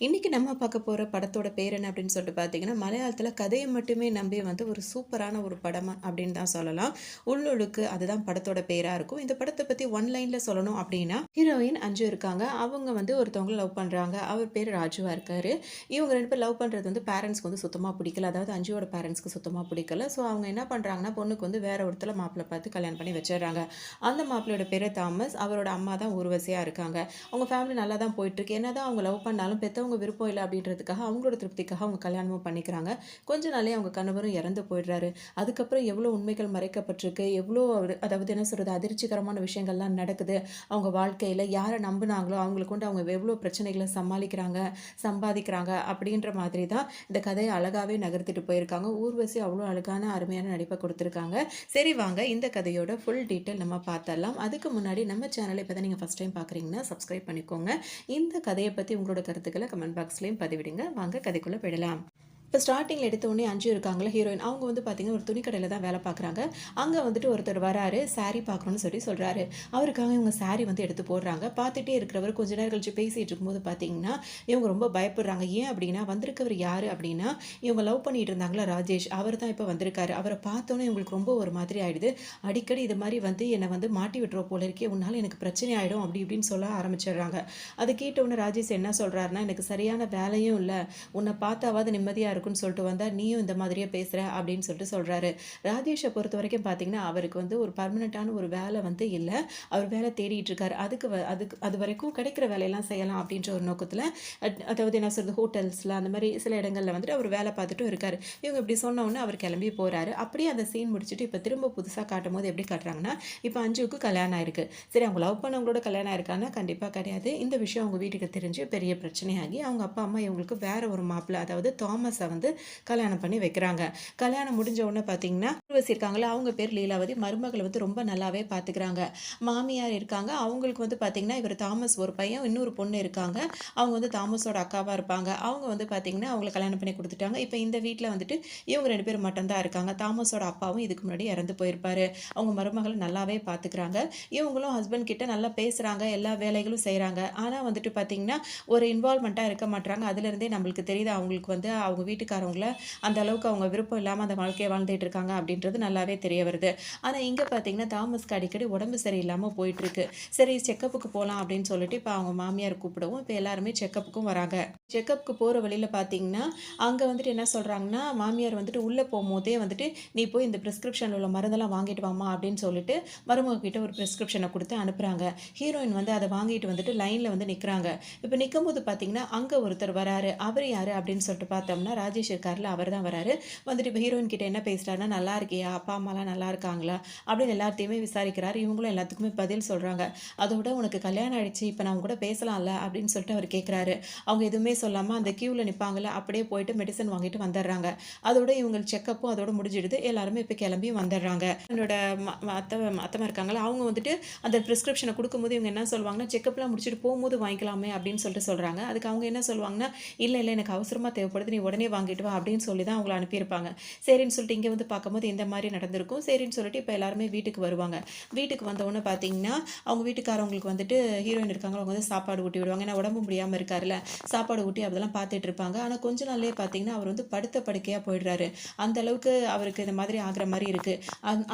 இன்னைக்கு நம்ம பார்க்க போற படத்தோட பேர் என்ன அப்படின்னு சொல்லிட்டு பார்த்தீங்கன்னா, மலையாளத்தில கதைய மட்டுமே நம்பி வந்து ஒரு சூப்பரான ஒரு படம் அப்படின்னு தான் சொல்லலாம். உள்ளொழுக்கு அதுதான் படத்தோட பேரா இருக்கும். இந்த படத்த பத்தி ஒன் லைன்ல சொல்லணும் அப்படின்னா, ஹீரோயின் அஞ்சு இருக்காங்க. அவங்க வந்து ஒருத்தவங்கள லவ் பண்றாங்க. அவர் பேரு ராஜுவா இருக்காரு. இவங்க 2 பேரும் லவ் பண்றது வந்து பேரண்ட்ஸ்க்கு வந்து சுத்தமா பிடிக்கல. அதாவது அஞ்சுவோட பேரண்ட்ஸ்க்கு சுத்தமா பிடிக்கல. ஸோ அவங்க என்ன பண்றாங்கன்னா, பொண்ணுக்கு வந்து வேற ஒருத்தர மாப்பிள்ளை பார்த்து கல்யாணம் பண்ணி வச்சுடுறாங்க. அந்த மாப்பிள்ளையோட பேரு தாமஸ். அவரோட அம்மா தான் ஊர்வசியா இருக்காங்க. அவங்க ஃபேமிலி நல்லா தான் போயிட்டுருக்கு. என்னதான் அவங்க லவ் பண்ணாலும் பெத்தவங்க விருப்பம் இல்ல அப்படின்றதுக்காக, அவங்களோட திருப்திக்காக அவங்க கல்யாணமும் பண்ணிக்கிறாங்க. கொஞ்ச நாள்லயே அவங்க கணவரும் இறந்து போயிடுறாரு. அதுக்கப்புறம் எவ்வளோ உண்மைகள் மறைக்கப்பட்டிருக்கு, எவ்வளோ அதாவது என்ன சொல்றது, அதிர்ச்சிகரமான விஷயங்கள்லாம் நடக்குது. அவங்க வாழ்க்கையில யார நம்புனாங்களோ, அவங்கள கொண்டு அவங்க எவ்வளோ பிரச்சனைகள சமாளிக்கிறாங்க, சம்பாதிக்கிறாங்க அப்படின்ற மாதிரி தான் இந்த கதைய அழகாவே நகர்த்திட்டு போயிருக்காங்க. ஊர்வசி அவ்வளோ அழகான, அருமையான நடிப்ப குடுத்துருக்காங்க. சரி வாங்க இந்த கதையோட ஃபுல் டீட்டெயில் நம்ம பார்த்தரலாம். அதுக்கு முன்னாடி நம்ம சேனல இப்ப தான் நீங்க ஃபர்ஸ்ட் டைம் பார்க்குறீங்கன்னா, சப்ஸ்கிரைப் பண்ணிக்கோங்க. இந்த கதைய பத்தி உங்களோட கருத்துக்கள கமெண்ட் பாக்ஸ்லயும் பதிவிடுங்க. வாங்க கதைக்குள்ள போயிடலாம். இப்போ ஸ்டார்ட்டிங்கில எடுத்த உடனே அஞ்சு இருக்காங்கல்ல ஹீரோயின். அவங்க வந்து பார்த்தீங்கன்னா, ஒரு துணி கடையில தான் வேலை பார்க்குறாங்க. அங்க வந்துட்டு ஒருத்தர் வராரு. சாரி பார்க்கணும்னு சொல்லி சொல்றாரு. அவருக்காக இவங்க சாரி வந்து எடுத்து போடுறாங்க. பார்த்துட்டே இருக்கிறவர் கொஞ்ச நேரம் கழிச்சு பேசிட்டு இருக்கும்போது பார்த்தீங்கன்னா, இவங்க ரொம்ப பயப்படுறாங்க. ஏன் அப்படின்னா, வந்திருக்கவர் யாரு அப்படின்னா, இவங்க லவ் பண்ணிட்டு இருந்தாங்கல்ல ராஜேஷ். அவர் தான் இப்போ வந்திருக்காரு. அவர பார்த்தோனே இவங்களுக்கு ரொம்ப ஒரு மாதிரி ஆயிடுது. அடிக்கடி இது மாரி வந்து என்ன வந்து மாட்டி விட்டுருவ போல இருக்கே! உன்னால எனக்கு பிரச்சனை ஆயிடும் அப்படி இப்படின்னு சொல்ல ஆரம்பிச்சுடுறாங்க. அத கேட்ட உடனே ராஜேஷ் என்ன சொல்றாருன்னா, எனக்கு சரியான வேலையும் இல்ல. உன்னை பார்த்தாவது நிம்மதியா இருக்குன்னு சொல்லிட்டு வந்தா, நீயும் இந்த மாதிரியே பேசுற அப்படின்னு சொல்லிட்டு சொல்றாரு. ராஜேஷ பொறுத்தவரைக்கும் பார்த்தீங்கன்னா, அவருக்கு வந்து ஒரு பெர்மனன்ட்டான ஒரு வேலை வந்து இல்ல. அவர் வேலை தேடிட்டு இருக்காரு. அதுக்கு அதுவரைக்கும் கிடைக்கிற வேலையெல்லாம் செய்யலாம் அப்படின்ற ஒரு நோக்கத்துல, அதாவது என்ன சொல்றது, ஹோட்டல்ஸ்ல அந்த மாரி சில இடங்கள்ல வந்துட்டு அவர் வேலை பார்த்துட்டும் இருக்காரு. இவங்க இப்படி சொன்ன உடனே அவர் கிளம்பி போறாரு. அப்படியே அந்த சீன் முடிச்சுட்டு இப்ப திரும்ப புதுசா காட்டும்போது எப்படி காட்டுறாங்கன்னா, இப்ப அஞ்சுவுக்கு கல்யாணம் ஆயிருக்கு. சரி, அவங்க லவ் பண்ணவங்களோட கல்யாணம் ஆயிருக்கான்னா கண்டிப்பா கிடையாது. இந்த விஷயம் அவங்க வீட்டுக்கு தெரிஞ்சு பெரிய பிரச்சனையாகி, அவங்க அப்பா, அம்மா இவங்களுக்கு வேற ஒரு மாப்பிள்ளை, அதாவது தாமஸ வந்து கல்யாணம் பண்ணி வைக்கிறாங்க. கல்யாணம் முடிஞ்ச உடனே பார்த்தீங்கன்னா, ஊர்வசி இருக்காங்கல்ல, அவங்க பேர் லீலாவதி. மருமகள வந்து ரொம்ப நல்லாவே பார்த்துக்கிறாங்க. மாமியார் இருக்காங்க. அவங்களுக்கு வந்து பார்த்தீங்கன்னா, இவர் தாமஸ் ஒரு பையன், இன்னொரு பொண்ணு இருக்காங்க. அவங்க வந்து தாமஸோட அக்காவா இருப்பாங்க. அவங்க வந்து பார்த்தீங்கன்னா, அவங்கள கல்யாணம் பண்ணி குடுத்துட்டாங்க. இப்ப இந்த வீட்ல வந்துட்டு இவங்க 2 பேரும் மட்டும் தான் இருக்காங்க. தாமஸோட அப்பாவும் இதுக்கு முன்னாடி இறந்து போயிருப்பாரு. அவங்க மருமகள நல்லாவே பார்த்துக்கிறாங்க. இவங்களும் ஹஸ்பண்ட் கிட்ட நல்லா பேசுறாங்க. எல்லா வேலைகளும் செய்றாங்க. ஆனா வந்துட்டு பார்த்தீங்கன்னா, ஒரு இன்வால்வ்மென்ட்டா இருக்க மாட்றாங்க. அதிலிருந்தே நம்மளுக்கு தெரியுது அவங்களுக்கு வந்து அவங்க வீட்டுக்காரவங்கள அந்த அளவுக்கு அவங்க விருப்பம் இல்லாம அந்த வாழ்க்கைய வாழ்ந்துட்டு இருக்காங்க அப்படின்றது நல்லாவே தெரிய வருது. ஆனா இங்க பார்த்தீங்கன்னா, தாமஸ்க்கு அடிக்கடி உடம்பு சரியில்லாம போயிட்டுருக்கு. சரி செக்கப்புக்கு போலாம் அப்படின்னு சொல்லிட்டு இப்ப அவங்க மாமியார் கூப்பிடவும், இப்ப எல்லாருமே செக்கப்புக்கும் வராங்க. செக்கப்புக்கு போற வழியில பார்த்தீங்கன்னா, அங்க வந்துட்டு என்ன சொல்றாங்கன்னா, மாமியார் வந்துட்டு உள்ள போம்போதே வந்துட்டு, "நீ போய் இந்த பிரிஸ்கிரிப்ஷன்ல உள்ள மருந்தெல்லாம் வாங்கிட்டு வாம்மா" அப்படின்னு சொல்லிட்டு மருமக கிட்ட ஒரு பிரிஸ்கிரிப்ஷன குடுத்து அனுப்புறாங்க. ஹீரோயின் வந்து அத வாங்கிட்டு வந்துட்டு லைன்ல வந்து நிக்கிறாங்க. இப்ப நிக்கும்போது பார்த்தீங்கன்னா, அங்க ஒருத்தர் வராரு. அவரு யாரு அப்படின்னு சொல்லிட்டு பார்த்தோம்னா, ராஜேஷ் இருக்கார்ல, அவர் தான் வராரு. வந்துட்டு இப்ப ஹீரோயின் கிட்ட என்ன பேசுறாருன்னா, "நல்லா இருக்கியா? அப்பா, அம்மாலாம் நல்லா இருக்காங்களா?" அப்படின்னு எல்லார்ட்டயுமே விசாரிக்கிறாரு. இவங்களும் எல்லாத்துக்குமே பதில் சொல்றாங்க. அதோட "உனக்கு கல்யாணம் ஆயிடுச்சு. இப்ப நான் உன் கூட பேசலாம்ல?" அப்படின்னு சொல்லிட்டு அவரு கேட்குறாரு. அவங்க எதுவுமே சொல்லாம அந்த கியூல நிப்பாங்கல்ல, அப்படியே போயிட்டு மெடிசின் வாங்கிட்டு வந்துடுறாங்க. அதோட இவங்க செக்கப்பும் அதோட முடிஞ்சிடுது. எல்லாருமே இப்ப கிளம்பி வந்துடுறாங்க. என்னோட அத்தம்மா இருக்காங்கல்ல, அவங்க வந்துட்டு அந்த பிரிஸ்கிரிப்ஷன குடுக்கும்போது இவங்க என்ன சொல்லுவாங்கன்னா, "செக்கப்லாம் முடிச்சுட்டு போம்போது வாங்கிக்கலாமே" அப்படின்னு சொல்லிட்டு சொல்றாங்க. அதுக்கு அவங்க என்ன சொல்லுவாங்கன்னா, "இல்ல, இல்ல எனக்கு அவசரமா தேவைப்படுது. நீ உடனே வாங்கிட்டு வா" அப்படின்னு சொல்லி தான் அவங்கள அனுப்பியிருப்பாங்க. சரின்னு சொல்லிட்டு இங்க வந்து பார்க்கும்போது இந்த மாரி நடந்திருக்கும். சரின்னு சொல்லிட்டு இப்ப எல்லாருமே வீட்டுக்கு வருவாங்க. வீட்டுக்கு வந்தவுடனே பார்த்தீங்கன்னா, அவங்க வீட்டுக்காரவங்களுக்கு வந்துட்டு ஹீரோயின் இருக்காங்கல்ல, அவங்க வந்து சாப்பாடு ஊட்டி விடுவாங்க. ஏன்னா உடம்பு முடியாம இருக்காருல்ல, சாப்பாடு ஊட்டி அதெல்லாம் பார்த்துட்டு இருப்பாங்க. ஆனா கொஞ்ச நாள்லயே பார்த்தீங்கன்னா, அவர் வந்து படுத்த படுக்கையா போயிடுறாரு. அந்த அளவுக்கு அவருக்கு இந்த மாதிரி ஆகுற மாரி இருக்கு.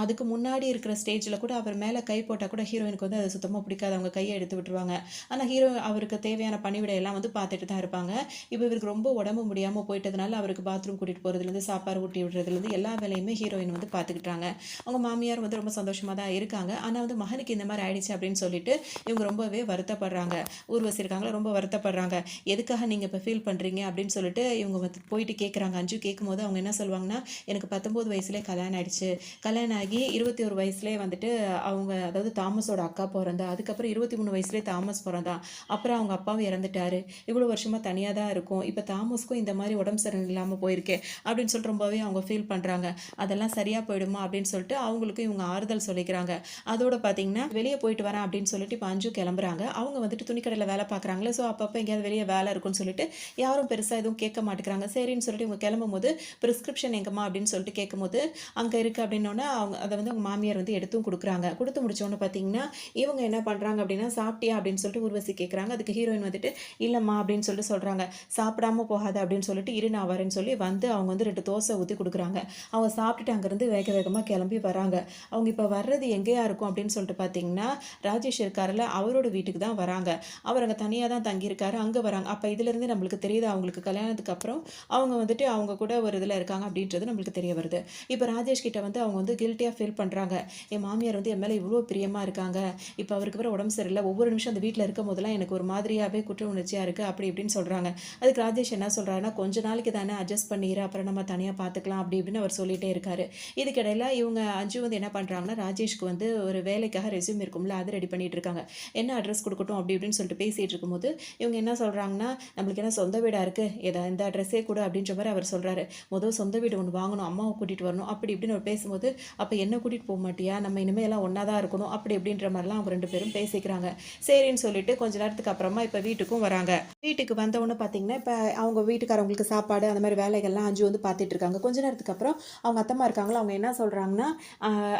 அதுக்கு முன்னாடி இருக்கிற ஸ்டேஜ்ல கூட அவர் மேல கை போட்டா கூட ஹீரோயினுக்கு வந்து அது சுத்தமா பிடிக்காது. அவங்க கைய எடுத்து விட்டுருவாங்க. ஆனா ஹீரோ அவருக்கு தேவையான பணிவிடை எல்லாம் வந்து பார்த்துட்டு தான் இருப்பாங்க. இப்ப இவருக்கு ரொம்ப உடம்பு முடியாம போயிட்டதுனால, அவருக்கு பாத்ரூம் கூட்டிட்டு போறதுலேருந்து, சாப்பாடு ஊட்டி விடுறதுலேருந்து எல்லா வேலையுமே ஹீரோயின் வந்து பார்த்துக்கிட்டாங்க. அவங்க மாமியார் வந்து ரொம்ப சந்தோஷமா தான் இருக்காங்க. ஆனா வந்து மகனுக்கு இந்த மாரி ஆயிடுச்சு அப்படின்னு சொல்லிட்டு, இவங்க ரொம்பவே வருத்தப்படுறாங்க. ஊர்வசி இருக்காங்களா, ரொம்ப வருத்தப்படுறாங்க. "எதுக்காக நீங்க இப்ப ஃபீல் பண்றீங்க?" அப்படின்னு சொல்லிட்டு இவங்க வந்து போயிட்டு கேட்குறாங்க. அஞ்சு கேட்கும்போது அவங்க என்ன சொல்லுவாங்கன்னா, "எனக்கு 19 வயசுலயே கல்யாணம் ஆயிடுச்சு. கல்யாணம் ஆகி 21 வயசுலயே வந்துட்டு அவங்க அதாவது தாமஸோட அக்கா பொறந்தா. அதுக்கப்புறம் 23 வயசுலயே தாமஸ் பொறந்தான். அப்புறம் அவங்க அப்பாவும் இறந்துட்டாரு. இவ்வளோ வருஷமா தனியா தான் இருக்கோம். இப்ப தாமஸ்க்கும் இந்த மாரி உடம்பு சரியில்லாமல் போயிருக்கே அப்படின்னு சொல்லிட்டு ரொம்பவே அவங்க ஃபீல் பண்ணுறாங்க. அதெல்லாம் சரியாக போயிடுமா அப்படின்னு சொல்லிட்டு அவங்களுக்கும் இவங்க ஆறுதல் சொல்லிக்கிறாங்க. அதோட பார்த்தீங்கன்னா வெளியே போயிட்டு வரேன் அப்படின்னு சொல்லிட்டு இப்போ அஞ்சு கிளம்புறாங்க. அவங்க வந்துட்டு துணிக்கடையில் வேலை பார்க்குறாங்களே, ஸோ அப்பப்போ எங்கேயாவது வெளியே வேலை இருக்குன்னு சொல்லிட்டு யாரும் பெருசாக எதுவும் கேட்க மாட்டேங்கிறாங்க. சரின்னு சொல்லிட்டு இவங்க கிளம்பும்போது ப்ரிஸ்கிரிப்ஷன் எங்கம்மா அப்படின்னு சொல்லிட்டு கேட்கும்போது அங்கே இருக்குது அப்படின்னோடனே அவங்க அதை வந்து அவங்க மாமியார் வந்து எடுத்தும் கொடுக்குறாங்க. கொடுத்து முடிச்சோன்னு பார்த்தீங்கன்னா இவங்க என்ன பண்ணுறாங்க அப்படின்னா சாப்பிட்டியா அப்படின்னு சொல்லிட்டு ஊர்வசி கேட்குறாங்க. அதுக்கு ஹீரோயின் வந்துட்டு இல்லைம்மா அப்படின்னு சொல்லிட்டு சொல்கிறாங்க. சாப்பிடாம போகாத அப்படின்னு சொல்லிட்டு இரு நான் வரேன்னு சொல்லி வந்து அவங்க வந்து 2 தோசை ஊற்றி கொடுக்குறாங்க. அவங்க சாப்பிட்டுட்டு அங்கேருந்து வேக வேகமாக கிளம்பி வராங்க. அவங்க இப்போ வர்றது எங்கேயா இருக்கும் அப்படின்னு சொல்லிட்டு பார்த்தீங்கன்னா ராஜேஷ் இருக்காருல்ல அவரோட வீட்டுக்கு தான் வராங்க. அவர் அங்கே தனியாக தான் தங்கியிருக்காரு. அங்கே வராங்க. அப்போ இதுலேருந்து நம்மளுக்கு தெரியுது அவங்களுக்கு கல்யாணத்துக்கு அப்புறம் அவங்க வந்துட்டு அவங்க கூட ஒரு இதில் இருக்காங்க அப்படின்றது நம்மளுக்கு தெரிய வருது. இப்போ ராஜேஷ் கிட்ட வந்து அவங்க வந்து கில்ட்டியாக ஃபீல் பண்ணுறாங்க. என் மாமியார் வந்து என் மேலே இவ்வளோ பிரியமாக இருக்காங்க. இப்போ அவருக்கு வேறு உடம்பு சரியில்லை. ஒவ்வொரு நிமிஷம் அந்த வீட்டில் இருக்கும் போதெல்லாம் எனக்கு ஒரு மாதிரியாகவே குற்ற உணர்ச்சியாக இருக்குது அப்படி இப்படின்னு சொல்கிறாங்க. அதுக்கு ராஜேஷ் என்ன சொல்கிறாருன்னா கொஞ்ச நாளைக்கு தானே அட்ஜஸ்ட் பண்ணிடு, அப்புறம் நம்ம தனியாக பார்த்துக்கலாம் அப்படி இப்படின்னு அவர் சொல்லிகிட்டே இருக்காரு. இதுக்கிடையில் இவங்க அஞ்சு வந்து என்ன பண்ணுறாங்கன்னா ராஜேஷ்க்கு வந்து ஒரு வேலைக்காக ரெஸ்யூம் இருக்கும்ல அது ரெடி பண்ணிட்டு இருக்காங்க. என்ன அட்ரஸ் கொடுக்கட்டும் அப்படி இப்படின்னு சொல்லிட்டு பேசிகிட்டு இருக்கும்போது இவங்க என்ன சொல்கிறாங்கன்னா நம்மளுக்கு என்ன சொந்த வீடாக இருக்குது, இந்த அட்ரஸே கூட அப்படின்ற மாதிரி அவர் சொல்கிறாரு. முதல் சொந்த வீடு ஒன்று வாங்கணும், அம்மாவை கூட்டிகிட்டு வரணும் அப்படி இப்படின்னு அவர் பேசும்போது அப்போ என்ன கூட்டிகிட்டு போக மாட்டியா, நம்ம இனிமேல் எல்லாம் ஒன்றா தான் இருக்கணும் அப்படி இப்படின்ற மாதிரிலாம் அவங்க 2 பேரும் பேசிக்கிறாங்க. சரின்னு சொல்லிட்டு கொஞ்ச நேரத்துக்கு அப்புறமா இப்போ வீட்டுக்கும் வராங்க. வீட்டுக்கு வந்தவொன்னு பார்த்தீங்கன்னா இப்போ அவங்க வீட்டுக்காரவங்களுக்கு சாப்பாடு அந்த மாதிரி வேலைகள்லாம் அஞ்சு வந்து பார்த்துட்டு இருக்காங்க. கொஞ்ச நேரத்துக்கு அப்புறம் அவங்க அத்தம்மா இருக்காங்களா அவங்க என்ன சொல்கிறாங்கன்னா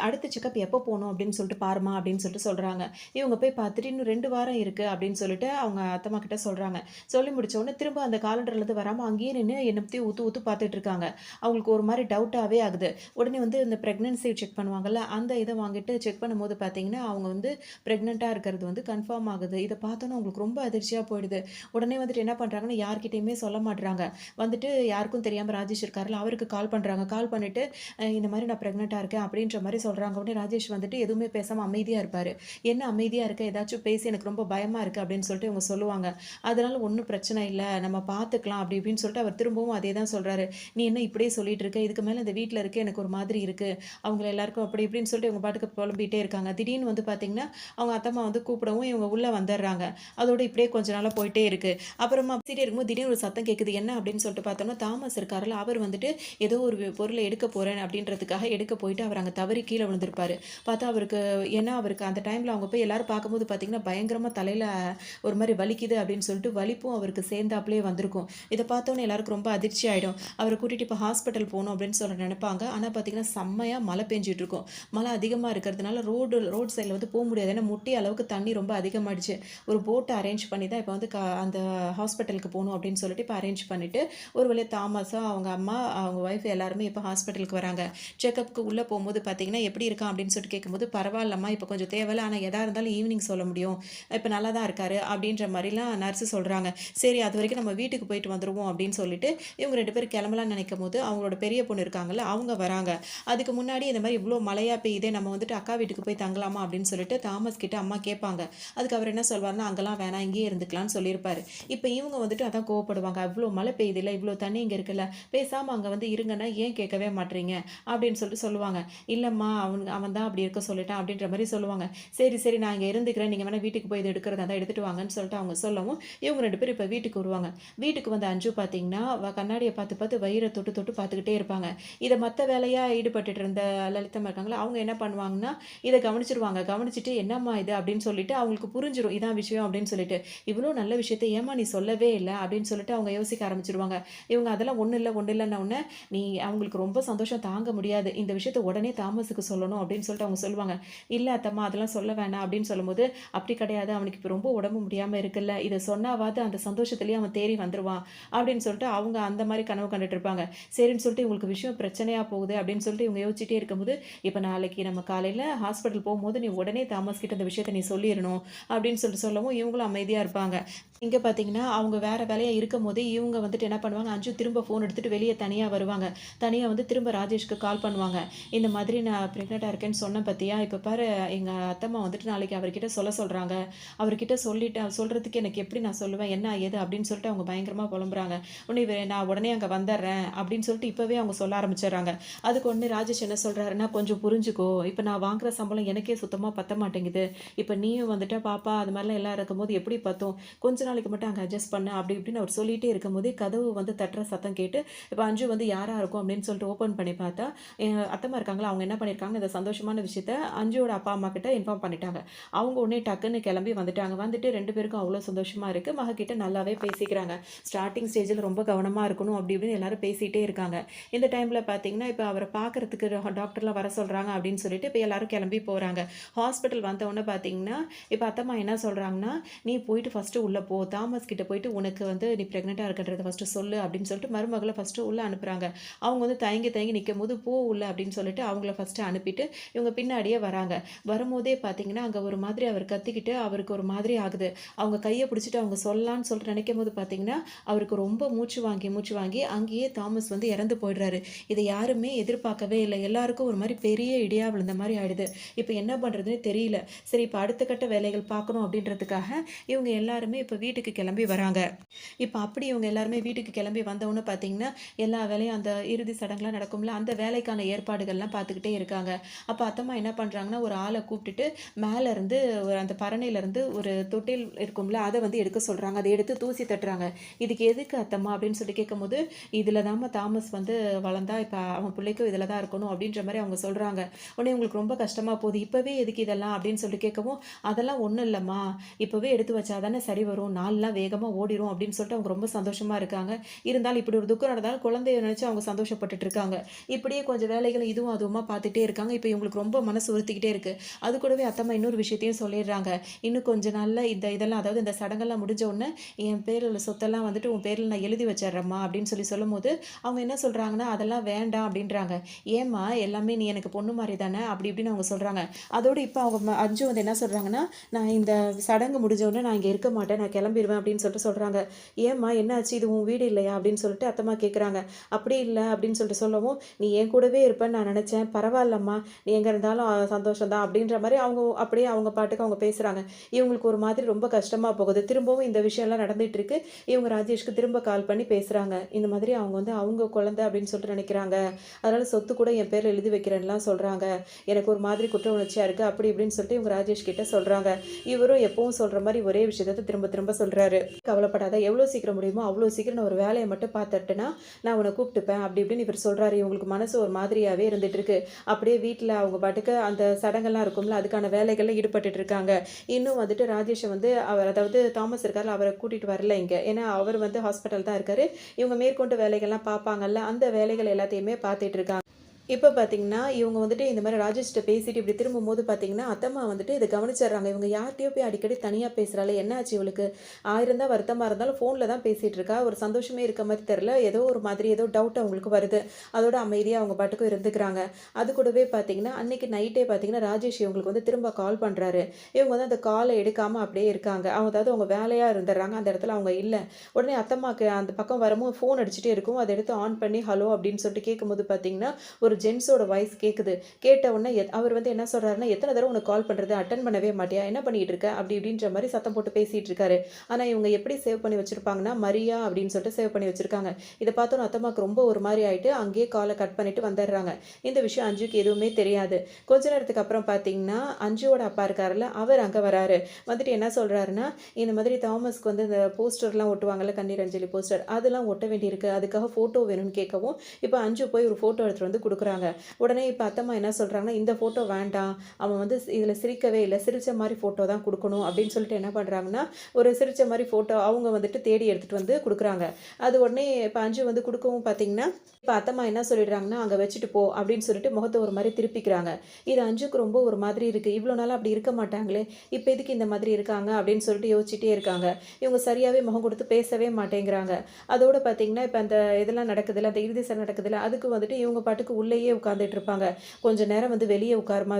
அடுத்த செக்கப் எப்போ போகணும் அப்படின்னு சொல்லிட்டு பாருமா அப்படின்னு சொல்லிட்டு சொல்கிறாங்க. இவங்க போய் பார்த்துட்டு இன்னும் 2 வாரம் இருக்குது அப்படின்னு சொல்லிட்டு அவங்க அத்தம்மா கிட்ட சொல்கிறாங்க. சொல்லி முடிச்ச உடனே திரும்ப அந்த காலண்டர்லேருந்து வராமல் அங்கேயே நின்று என்னை பற்றி ஊற்று ஊற்று பார்த்துட்டு இருக்காங்க. அவங்களுக்கு ஒரு மாதிரி டவுட்டாகவே ஆகுது. உடனே வந்து இந்த ப்ரெக்னன்சி செக் பண்ணுவாங்கல்ல அந்த இதை வாங்கிட்டு செக் பண்ணும்போது பார்த்தீங்கன்னா அவங்க வந்து ப்ரெக்னெண்ட்டாக இருக்கிறது வந்து கன்ஃபார்ம் ஆகுது. இதை பார்த்தோன்னா அவங்களுக்கு ரொம்ப அதிர்ச்சியாக போயிடுது. உடனே வந்துட்டு என்ன பண்ணுறாங்கன்னா யார்கிட்டையுமே சொல்ல மாட்றாங்க. வந்துட்டு யாருக்கும் தெரியாமல் ராஜேஷ் இருக்காருல்ல அவருக்கு கால் பண்ணுறாங்க. கால் பண்ணிவிட்டு இந்த மாதிரி நான் ப்ரெக்னெண்ட்டாக இருக்கேன் அப்படின்ற மாதிரி சொல்கிறாங்க. உடனே ராஜேஷ் வந்துட்டு எதுவுமே பேசாமல் அமைதியாக இருப்பார். என்ன அமைதியாக இருக்க, ஏதாச்சும் பேசி எனக்கு ரொம்ப பயமாக இருக்குது அப்படின்னு சொல்லிட்டு இவங்க சொல்லுவாங்க. அதனால ஒன்றும் பிரச்சனை இல்லை நம்ம பார்த்துக்கலாம் அப்படி இப்படின்னு சொல்லிட்டு அவர் திரும்பவும் அதே தான் சொல்கிறாரு. நீ என்ன இப்படியே சொல்லிட்டு இருக்க, இதுக்கு மேலே இந்த வீட்டில் இருக்க எனக்கு ஒரு மாதிரி இருக்குது, அவங்கள எல்லாருக்கும் அப்படி இப்படின்னு சொல்லிட்டு இவங்க பாட்டுக்கு புலம்பிகிட்டே இருக்காங்க. திடீர்னு வந்து பார்த்தீங்கன்னா அவங்க அத்தம்மா வந்து கூப்பிடவும் இவங்க உள்ளே வந்துடுறாங்க. அதோட இப்படியே கொஞ்ச நாளாக போயிட்டே இருக்குது. அப்புறமா பேசிட்டே இருக்கும்போது திடீர்னு ஒரு சத்தம் கேட்குது. என்ன அப்படின்னு சொல்லிட்டு பார்த்தோம்னா தாமஸ் இருக்காருல்ல அவர் வந்துட்டு ஏதோ ஒரு பொருளை எடுக்க போகிறேன் அப்படின்றதுக்காக எடுக்க போயிட்டு அவர் அங்கே தவறி கீழே விழுந்திருப்பாரு. பார்த்தா அவருக்கு ஏன்னா அவருக்கு அந்த டைமில் அவங்க போய் எல்லாரும் பார்க்கும்போது பார்த்தீங்கன்னா பயங்கரமாக தலையில் ஒரு மாதிரி வலிக்குது அப்படின்னு சொல்லிட்டு வலிப்பும் அவருக்கு சேர்ந்தாப்புலேயே வந்திருக்கும். இதை பார்த்தோன்னே எல்லாருக்கும் ரொம்ப அதிர்ச்சி ஆகிடும். அவரை கூட்டிகிட்டு இப்போ ஹாஸ்பிட்டல் போகணும் அப்படின்னு சொல்ல நினைப்பாங்க. ஆனால் பார்த்தீங்கன்னா செம்மையாக மழை பெஞ்சிட்டு இருக்கும். மழை அதிகமாக இருக்கிறதுனால ரோட் சைடில் வந்து போக முடியாது. ஏன்னா முட்டி அளவுக்கு தண்ணி ரொம்ப அதிகமாகிடுச்சு. ஒரு போட்டை அரேஞ்ச் பண்ணி தான் இப்போ வந்து அந்த ஹாஸ்பிட்டலுக்கு போகணும் அப்படின்னு சொல்லிட்டு இப்போ அரேஞ்ச் பண்ணிவிட்டு ஒரு வழியாக தாமஸா அவங்க அம்மா அவங்க ஒய்ஃப் எல்லாருமே இப்போ ஹாஸ்பிட்டலுக்கு வராங்க. செக்கப்புக்கு உள்ளே போகும்போது பார்த்தீங்கன்னா எப்படி இருக்கான் அப்படின்னு சொல்லிட்டு கேட்கும்போது பரவாயில்லம்மா இப்போ கொஞ்சம் தேவையில்லை, ஆனால் எதாக இருந்தாலும் ஈவினிங் சொல்ல முடியும், இப்போ நல்லா தான் இருக்காரு அப்படின்ற மாதிரிலாம் நர்ஸு சொல்கிறாங்க. சரி அது வரைக்கும் நம்ம வீட்டுக்கு போயிட்டு வந்துடுவோம் அப்படின்னு சொல்லிட்டு இவங்க 2 பேரும் கிளம்பலான்னு நினைக்கும் போது அவங்களோட பெரிய பொண்ணு இருக்காங்கல்ல அவங்க வராங்க. அதுக்கு முன்னாடி இந்த மாதிரி இவ்வளோ மழையாக பெய்யுதே நம்ம வந்துட்டு அக்கா வீட்டுக்கு போய் தங்கலாமா அப்படின்னு சொல்லிட்டு தாமஸ் கிட்ட அம்மா கேட்பாங்க. அதுக்கு அவர் என்ன சொல்வார்னா அங்கெல்லாம் வேணாம் இங்கேயே இருந்துக்கலாம்னு சொல்லியிருப்பாரு. இப்போ இவங்க வந்துட்டு அதான் கோவப்படுவாங்க. இவ்வளோ மழை பெய்யுது இல்லை, இவ்வளோ தண்ணி இங்கே இருக்குல்ல, பேசாமல் அங்கே வந்து இருங்கன்னா ஏன் கேட்கவே மாட்டீங்க அப்படின்னு சொல்லிட்டு சொல்லுவாங்க. இல்லைம்மா அவன் தான் அப்படி இருக்க சொல்லிட்டான் அப்படின்ற மாதிரி சொல்லுவாங்க. சரி சரி நான் இங்கே இருந்துக்கிறேன், நீங்கள் வேணால் வீட்டுக்கு போய் இது எடுக்கிறதா தான் எடுத்துகிட்டு வாங்கன்னு சொல்லிட்டு அவங்க சொல்லவும் இவங்க 2 பேரும் இப்போ வீட்டுக்கு வருவாங்க. வீட்டுக்கு வந்து அஞ்சு பார்த்தீங்கன்னா கண்ணாடியை பார்த்து பார்த்து வயிறை தொட்டு தொட்டு பார்த்துக்கிட்டே இருப்பாங்க. இதை மற்ற வேலையாக ஈடுபட்டுட்டு இருந்த லலிதம்மா இருக்காங்களா அவங்க என்ன பண்ணுவாங்கன்னா இதை கவனிச்சிருவாங்க. கவனிச்சுட்டு என்னம்மா இது அப்படின்னு சொல்லிட்டு அவங்களுக்கு புரிஞ்சிடும் இதான் விஷயம் அப்படின்னு சொல்லிட்டு இவ்வளோ நல்ல விஷயத்தை ஏமா நீ சொல்லவே இல்லை அப்படின்னு சொல்லிட்டு அவங்க யோசிக்க ஆரம்பிச்சிருவாங்க. இவங்க அதெல்லாம் ஒன்றும் இல்லைன்னா உடனே நீ அவங்களுக்கு ரொம்ப சந்தோஷம் தாங்க முடியாது, இந்த விஷயத்தை உடனே தாமஸுக்கு சொல்லணும் அப்படின்னு சொல்லிட்டு அவங்க சொல்லுவாங்க. இல்லை அத்தம்மா அதெல்லாம் சொல்ல வேணாம் அப்படின்னு சொல்லும்போது அப்படி கிடையாது, அவனுக்கு இப்போ ரொம்ப உடம்பு முடியாமல் இருக்குல்ல, இதை சொன்னாவாது அந்த சந்தோஷத்துலேயே அவன் தேறி வந்துடுவான் அப்படின்னு சொல்லிட்டு அவங்க அந்த மாதிரி கனவு கண்டுட்டு இருப்பாங்க. சரின்னு சொல்லிட்டு இவங்களுக்கு விஷயம் பிரச்சனையாக போகுது அப்படின்னு சொல்லிட்டு இவங்க யோசிச்சுட்டே இருக்கும்போது இப்போ நாளைக்கு நம்ம காலையில் ஹாஸ்பிட்டல் போகும்போது நீ உடனே தாமஸ் கிட்ட அந்த விஷயத்தை நீ சொல்லிடணும் அப்படின்னு சொல்லிட்டு சொல்லவும் இவங்களும் அமைதியாக இருப்பாங்க. இங்கே பார்த்தீங்கன்னா அவங்க வேறு வேலையாக இருக்கும் போதே இவங்க வந்துட்டு என்ன பண்ணுவாங்க அஞ்சு திரும்ப ஃபோன் எடுத்துகிட்டு வெளியே தனியாக வருவாங்க. தனியாக வந்து திரும்ப ராஜேஷ்க்கு கால் பண்ணுவாங்க. இந்த மாதிரி நான் ப்ரெக்னெண்ட்டாக இருக்கேன்னு சொன்னேன் பார்த்தியா, இப்போ பாரு எங்கள் அத்தம்மா வந்துட்டு நாளைக்கு அவர்கிட்ட சொல்கிறாங்க, அவர்கிட்ட சொல்கிறதுக்கு எனக்கு எப்படி நான் சொல்லுவேன் என்ன ஏது அப்படின்னு சொல்லிட்டு அவங்க பயங்கரமாக புலம்புறாங்க. நான் உடனே அங்கே வந்துடுறேன் அப்படின்னு சொல்லிட்டு இப்போவே அவங்க சொல்ல ஆரம்பிச்சிடுறாங்க. அதுக்கு ஒன்று ராஜேஷ் என்ன சொல்கிறாருன்னா கொஞ்சம் புரிஞ்சுக்கோ, இப்போ நான் வாங்குகிற சம்பளம் எனக்கே சுத்தமாக பத்த மாட்டேங்குது, இப்போ நீயும் வந்துட்டு பாப்பா அது மாதிரிலாம் எல்லாம் இருக்கும்போது எப்படி பார்த்தோம், கொஞ்ச நாளைக்கு மட்டும் அங்கே அட்ஜஸ்ட் பண்ணு அப்படி இப்படின்னு அவர் சொல்லிகிட்டே இருக்கும்போதே கதவு வந்து தட்டுற சத்தம் கேட்டு இப்போ அஞ்சு வந்து யாராக இருக்கும் அப்படின்னு சொல்லிட்டு ஓப்பன் பண்ணி பார்த்தா அத்தம்மா இருக்காங்களா, அவங்க என்ன பண்ணியிருக்காங்க, இந்த சந்தோஷமான விஷயத்த அஞ்சுவோட அப்பா அம்மா கிட்ட இன்ஃபார்ம் பண்ணிட்டாங்க. அவங்க உடனே டக்குன்னு கிளம்பி வந்துட்டாங்க. வந்துட்டு 2 பேருக்கும் அவ்வளோ சந்தோஷமாக இருக்குது. மகக்கிட்ட நல்லாவே பேசிக்கிறாங்க. ஸ்டார்டிங் ஸ்டேஜில் ரொம்ப கவனமாக இருக்கணும் அப்படி இப்படின்னு எல்லாரும் பேசிகிட்டே இருக்காங்க. இந்த டைமில் பார்த்தீங்கன்னா இப்போ அவரை பார்க்குறதுக்கு டாக்டர்லாம் வர சொல்கிறாங்க அப்படின்னு சொல்லிட்டு இப்போ எல்லாரும் கிளம்பி போகிறாங்க. ஹாஸ்பிட்டல் வந்தவொடனே பார்த்தீங்கன்னா இப்போ அத்தம்மா என்ன சொல்கிறாங்கன்னா, நீ போயிட்டு ஃபஸ்ட்டு உள்ளே போ, தாமஸ் கிட்ட போயிட்டு உனக்கு வந்து நீ ப்ரெக்னெண்ட்டாக இருக்கின்றத ஃபஸ்ட்டு சொல்லு அப்படின்னு சொல்லிட்டு மருமகளை ஃபஸ்ட்டு உள்ளே அனுப்புகிறாங்க. அவங்க வந்து தயங்கி தயங்கி நிற்கும் போது போ உள்ள அப்படின்னு சொல்லிட்டு அவங்கள ஃபஸ்ட்டு அனுப்பிட்டு இவங்க பின்னாடியே வராங்க. வரும்போதே பார்த்தீங்கன்னா அங்கே ஒரு மாதிரி அவர் கத்திக்கிட்டு அவருக்கு ஒரு மாதிரி ஆகுது. அவங்க கையை பிடிச்சிட்டு அவங்க சொல்லலான்னு சொல்லிட்டு நினைக்கும் போது பார்த்தீங்கன்னா அவருக்கு ரொம்ப மூச்சு வாங்கி அங்கேயே தாமஸ் வந்து இறந்து போயிடுறாரு. இதை யாருமே எதிர்பார்க்கவே இல்லை. எல்லாருக்கும் ஒரு மாதிரி பெரிய இடியா விழுந்த மாதிரி ஆயிடுது. இப்போ என்ன பண்ணுறதுன்னு தெரியல. சரி, இப்போ அடுத்த கட்ட வேலைகள் பார்க்கணும் அப்படின்றதுக்காக இவங்க எல்லாருமே இப்போ வீட்டுக்கு கிளம்பி வராங்க. இப்போ அப்படி இவங்க எல்லாருமே வீட்டுக்கு கிளம்பி வந்தவொன்னு பார்த்தீங்கன்னா எல்லா வேலையும் அந்த இறுதி சடங்குலாம் நடக்கும்ல, அந்த வேலைக்கான ஏற்பாடுகள்லாம் பார்த்துக்கிட்டே இருக்காங்க. அப்போ அத்தம்மா என்ன பண்ணுறாங்கன்னா ஒரு ஆளை கூப்பிட்டுட்டு மேலேருந்து ஒரு அந்த பரணையிலேருந்து ஒரு தொட்டில் இருக்கும்ல அதை வந்து எடுக்க சொல்கிறாங்க. அதை எடுத்து தூசி தட்டுறாங்க. இதுக்கு எதுக்கு அத்தம்மா அப்படின்னு சொல்லி கேட்கும்போது இதில் தாம்மா தாமஸ் வந்து வளர்ந்தா இப்போ அவன் பிள்ளைக்கும் இதில் தான் இருக்கணும் அப்படின்ற மாதிரி அவங்க சொல்கிறாங்க. உடனே உங்களுக்கு ரொம்ப கஷ்டமாக போகுது, இப்போவே எதுக்கு இதெல்லாம் அப்படின்னு சொல்லி கேட்கவும் அதெல்லாம் ஒன்றும் இல்லைம்மா, இப்போவே எடுத்து வச்சா தானே சரி வரும், நாள்லாம் வேகமாக ஓடிடும் அப்படின்னு சொல்லிட்டு அவங்க ரொம்ப சந்தோஷமாக இருக்காங்க. இருந்தாலும் இப்படி ஒரு துக்கம் நடந்தாலும் குழந்தைய நினச்சி அவங்க சந்தோஷப்பட்டுட்டு இருக்காங்க. இப்படியே கொஞ்சம் வேலைகள் இதுவும் அதுவுமா பார்த்துட்டே இருக்காங்க. இப்போ இவங்களுக்கு ரொம்ப மனசு உறுத்திக்கிட்டே இருக்குது. அது கூடவே அத்தம்மா இன்னொரு விஷயத்தையும் சொல்லிடுறாங்க. இன்னும் கொஞ்ச நாளில் இதெல்லாம் அதாவது இந்த சடங்கெல்லாம் முடிஞ்ச உடனே என் பேரில் சொத்தெல்லாம் வந்துட்டு உன் பேரில் நான் எழுதி வச்சிட்றேம்மா அப்படின்னு சொல்லும் போது அவங்க என்ன சொல்கிறாங்கன்னா அதெல்லாம் வேண்டாம் அப்படின்றாங்க. ஏம்மா, எல்லாமே நீ எனக்கு பொண்ணு மாதிரி தானே அப்படி இப்படின்னு அவங்க சொல்கிறாங்க. அதோடு இப்போ அவங்க அஞ்சு வந்து என்ன சொல்கிறாங்கன்னா, நான் இந்த சடங்கு முடிஞ்ச உடனே நான் இங்கே இருக்க மாட்டேன், நான் கிளம்பிடுவேன் அப்படின்னு சொல்லிட்டு சொல்கிறாங்க. ஏம்மா என்னாச்சு, இது உன் வீடு இல்லையா அப்படின்னு சொல்லிட்டு அத்தம்மா கேட்குறாங்க. அப்படி இல்லை அப்படின்னு சொல்லிட்டு சொல்லவும் நீ என் கூடவே இருப்பேன்னு நான் நினச்சேன், பரவாயில்லம்மா நீ எங்கே இருந்தாலும் சந்தோஷம் தான் அப்படின்ற மாதிரி அவங்க அப்படியே அவங்க பாட்டுக்கு அவங்க பேசுகிறாங்க. இவங்களுக்கு ஒரு மாதிரி ரொம்ப கஷ்டமாக போகுது. திரும்பவும் இந்த விஷயம்லாம் நடந்துகிட்டு இருக்கு. இவங்க ராஜேஷ்க்கு திரும்ப கால் பண்ணி பேசுகிறாங்க. இந்த மாதிரி அவங்க வந்து அவங்க குழந்தை அப்படின்னு சொல்லிட்டு நினைக்கிறாங்க, அதனால் சொத்து கூட என் பேரில் எழுதி வைக்கிறேன்லாம் சொல்கிறாங்க, எனக்கு ஒரு மாதிரி குற்ற உணர்ச்சியாக இருக்குது அப்படி இப்படின்னு சொல்லிட்டு இவங்க ராஜேஷ் கிட்ட சொல்கிறாங்க. இவரும் எப்பவும் சொல்கிற மாதிரி ஒரே விஷயத்தை திரும்ப திரும்ப சொல்கிறாரு. கவலைப்படாத, எவ்வளோ சீக்கிரம் முடியுமோ அவ்வளோ சீக்கிரம் நான் ஒரு வேலையை மட்டும் பார்த்துட்டுனா நான் உன்னை கூப்பிட்டுப்பேன் அப்படி இப்படின்னு இவர் சொல்கிறாரு. இவங்களுக்கு மனசு ஒரு மாதிரியாகவே இருந்துட்டு இருக்கு. அப்படியே வீட்டில் அவங்க பாட்டுக்கு அந்த சடங்கெல்லாம் இருக்கும்ல அதுக்கான வேலைகளில் ஈடுபட்டு இருக்காங்க. இன்னும் வந்துட்டு ராஜேஷை வந்து அவர் அதாவது தாமஸ் இருக்கார் அவரை கூட்டிகிட்டு வரல இங்கே, ஏன்னா அவர் வந்து ஹாஸ்பிட்டல் தான் இருக்கார். இவங்க மேற்கொண்டு வேலைகள்லாம் பார்ப்பாங்கல்ல, அந்த வேலைகள் எல்லாத்தையுமே பார்த்துட்டு இருக்காங்க. இப்போ பார்த்தீங்கன்னா இவங்க வந்துட்டு இந்த மாதிரி ராஜேஷ்கிட்ட பேசிட்டு இப்படி திரும்பும்போது பார்த்தீங்கன்னா அத்தம்மா வந்துட்டு இதை கவனிச்சிடுறாங்க. இவங்க யார்கிட்டயோ போய் அடிக்கடி தனியாக பேசுகிறாள், என்ன ஆச்சு இவளுக்கு, ஆயிரம் தான் வருத்தமாக இருந்தாலும் ஃபோனில் தான் பேசிகிட்டு இருக்கா, ஒரு சந்தோஷமே இருக்க மாதிரி தெரில, ஏதோ ஒரு மாதிரி ஏதோ டவுட் அவங்களுக்கு வருது. அதோட அமைதியாக அவங்க பாட்டுக்கும் இருந்துக்கிறாங்க. அது கூடவே பார்த்தீங்கன்னா அன்றைக்கி நைட்டே பார்த்தீங்கன்னா ராஜேஷ் இவங்களுக்கு வந்து திரும்ப கால் பண்ணுறாரு. இவங்க வந்து அந்த காலை எடுக்காமல் அப்படியே இருக்காங்க. அவங்க அதாவது அவங்க வேலையாக இருந்துடுறாங்க, அந்த இடத்துல அவங்க இல்லை. உடனே அத்தம்மாக்கு அந்த பக்கம் வரும்போது ஃபோன் அடிச்சுட்டே இருக்கும். அதை எடுத்து ஆன் பண்ணி ஹலோ அப்படின்னு சொல்லிட்டு கேட்கும்போது பார்த்தீங்கன்னா ஒரு ஜென்ஸோட வாய்ஸ் கேட்குது. கேட்ட உடனே அவர் வந்து என்ன சொல்கிறாருன்னா, எத்தனை தடவை உனக்கு கால் பண்ணுறது, அட்டன் பண்ணவே மாட்டியா, என்ன பண்ணிகிட்டு இருக்க அப்படி இப்படின்ற மாதிரி சத்தம் போட்டு பேசிகிட்டு இருக்காரு. ஆனால் இவங்க எப்படி சேவ் பண்ணி வச்சுருப்பாங்கன்னா மரியா அப்படின்னு சொல்லிட்டு சேவ் பண்ணி வச்சுருக்காங்க. இதை பார்த்தோன்னு அத்தம்மாக்கு ரொம்ப ஒரு மாதிரி ஆகிட்டு அங்கேயே காலை கட் பண்ணிவிட்டு வந்துடுறாங்க. இந்த விஷயம் அஞ்சுக்கு எதுவுமே தெரியாது. கொஞ்ச நேரத்துக்கு அப்புறம் பார்த்தீங்கன்னா அஞ்சுவோட அப்பா இருக்காருல்ல, அவர் அங்கே வராரு. வந்துட்டு என்ன சொல்கிறாருன்னா, இந்த மாதிரி தாமஸ்க்கு வந்து இந்த போஸ்டர்லாம் ஒட்டுவாங்கல்ல, கண்ணீர் அஞ்சலி போஸ்டர், அதெல்லாம் ஒட்ட வேண்டியிருக்கு, அதுக்காக ஃபோட்டோ வேணும்னு கேட்கவும் இப்போ அஞ்சு போய் ஒரு ஃபோட்டோ எடுத்துகிட்டு வந்து கொடுக்குறாங்க. உடனே இப்போ அத்தம்மா என்ன சொல்கிறாங்கன்னா, இந்த ஃபோட்டோ வேண்டாம், அவன் வந்து இதில் சிரிக்கவே இல்லை, சிரித்த மாதிரி ஃபோட்டோ தான் கொடுக்கணும் அப்படின்னு சொல்லிட்டு என்ன பண்ணுறாங்கன்னா ஒரு சிரித்த மாதிரி ஃபோட்டோ அவங்க வந்துட்டு தேடி எடுத்துகிட்டு வந்து கொடுக்குறாங்க. அது உடனே இப்போ அஞ்சு வந்து கொடுக்கவும் பார்த்தீங்கன்னா இப்போ அத்தம்மா என்ன சொல்லிடுறாங்கன்னா, அங்கே வச்சுட்டு போ அப்படின்னு சொல்லிட்டு முகத்தை ஒரு மாதிரி திருப்பிக்கிறாங்க. இது அஞ்சுக்கு ரொம்ப ஒரு மாதிரி இருக்குது. இவ்வளோ நாள் அப்படி இருக்க மாட்டாங்களே, இப்போ எதுக்கு இந்த மாதிரி இருக்காங்க அப்படின்னு சொல்லிட்டு யோசிச்சுட்டே இருக்காங்க. இவங்க சரியாகவே முகம் கொடுத்து பேசவே மாட்டேங்கிறாங்க. அதோடு பார்த்தீங்கன்னா இப்போ அந்த இதெல்லாம் நடக்குதுல்ல, அந்த இறுதி சடங்கு நடக்குதுல்ல, அதுக்கு வந்துட்டு இவங்க பாட்டுக்கு உள்ளேயே உட்காந்துட்டு இருப்பாங்க. கொஞ்சம் நேரம் வந்து வெளியே உட்காருமா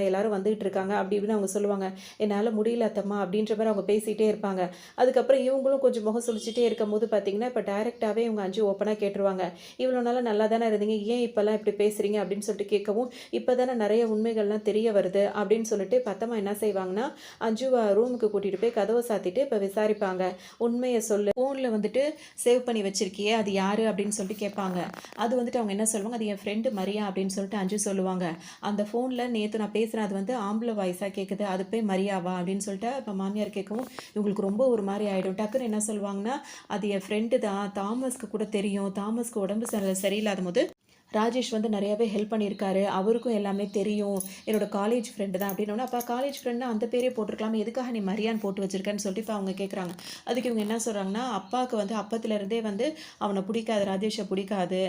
எல்லாரும் வந்துகிட்டு இருக்காங்க அப்படி இப்படின்னு அவங்க சொல்லுவாங்க. என்னால் முடியல அத்தம்மா அப்படின்ற மாதிரி அவங்க பேசிகிட்டே இருப்பாங்க. அதுக்கப்புறம் இவங்களும் கொஞ்சம் முகம் சுழிச்சிட்டே இருக்கும் போது பார்த்தீங்கன்னா இப்போ டைரெக்டாகவே இவங்க அஞ்சு ஓப்பனாக கேட்டுருவாங்க. இவ்வளோ நாளாக நல்லா தானே இருந்தீங்க, ஏன் இப்போல்லாம் இப்படி பேசுகிறீங்க அப்படின்னு சொல்லிட்டு கேட்கவும் இப்போ தானே நிறைய உண்மைகள்லாம் தெரிய வருது அப்படின்னு சொல்லிட்டு பத்தம்மா என்ன செய்வாங்கன்னா அஞ்சுவா ரூமுக்கு கூட்டிகிட்டு போய் கதவை சாத்திட்டு இப்போ விசாரிப்பாங்க. உண்மையை சொல்லு, ஃபோனில் வந்துட்டு சேவ் பண்ணி வச்சிருக்கியே அது யார் அப்படின்னு சொல்லிட்டு கேட்பாங்க. அது வந்துட்டு அவங்க என்ன சொல்லுவாங்க, அது என் ஃப்ரெண்டு ஃப்ரெண்டு மரியா அப்படின்னு சொல்லிட்டு அஞ்சு சொல்லுவாங்க. அந்த ஃபோனில் நேற்று நான் பேசுகிறேன், அது வந்து ஆம்பளை வாய்ஸாக கேட்குது, அது போய் மரியாவா அப்படின்னு சொல்லிட்டு இப்போ மாமியார் கேட்கவும் இவங்களுக்கு ரொம்ப ஒரு மாதிரி ஆகிடும். டக்குன்னு என்ன சொல்லுவாங்கன்னா, அது என் ஃப்ரெண்டு தான், தாமஸ்க்கு கூட தெரியும், தாமஸ்க்கு உடம்பு சரியில்லாத போது ராஜேஷ் வந்து நிறையாவே ஹெல்ப் பண்ணியிருக்காரு, அவருக்கும் எல்லாமே தெரியும், என்னோட காலேஜ் ஃப்ரெண்டு தான் அப்படின்னோடனே, அப்போ காலேஜ் ஃப்ரெண்டுனா அந்த பேரே போட்டிருக்கலாமே, எதுக்காக நீ மரியான் போட்டு வச்சிருக்கேன்னு சொல்லிட்டு இப்போ அவங்க கேட்குறாங்க. அதுக்கு இவங்க என்ன சொல்கிறாங்கன்னா, அப்பாவுக்கு வந்து அப்பத்துலேருந்தே வந்து அவனை பிடிக்காது, ராஜேஷை பிடிக்காது,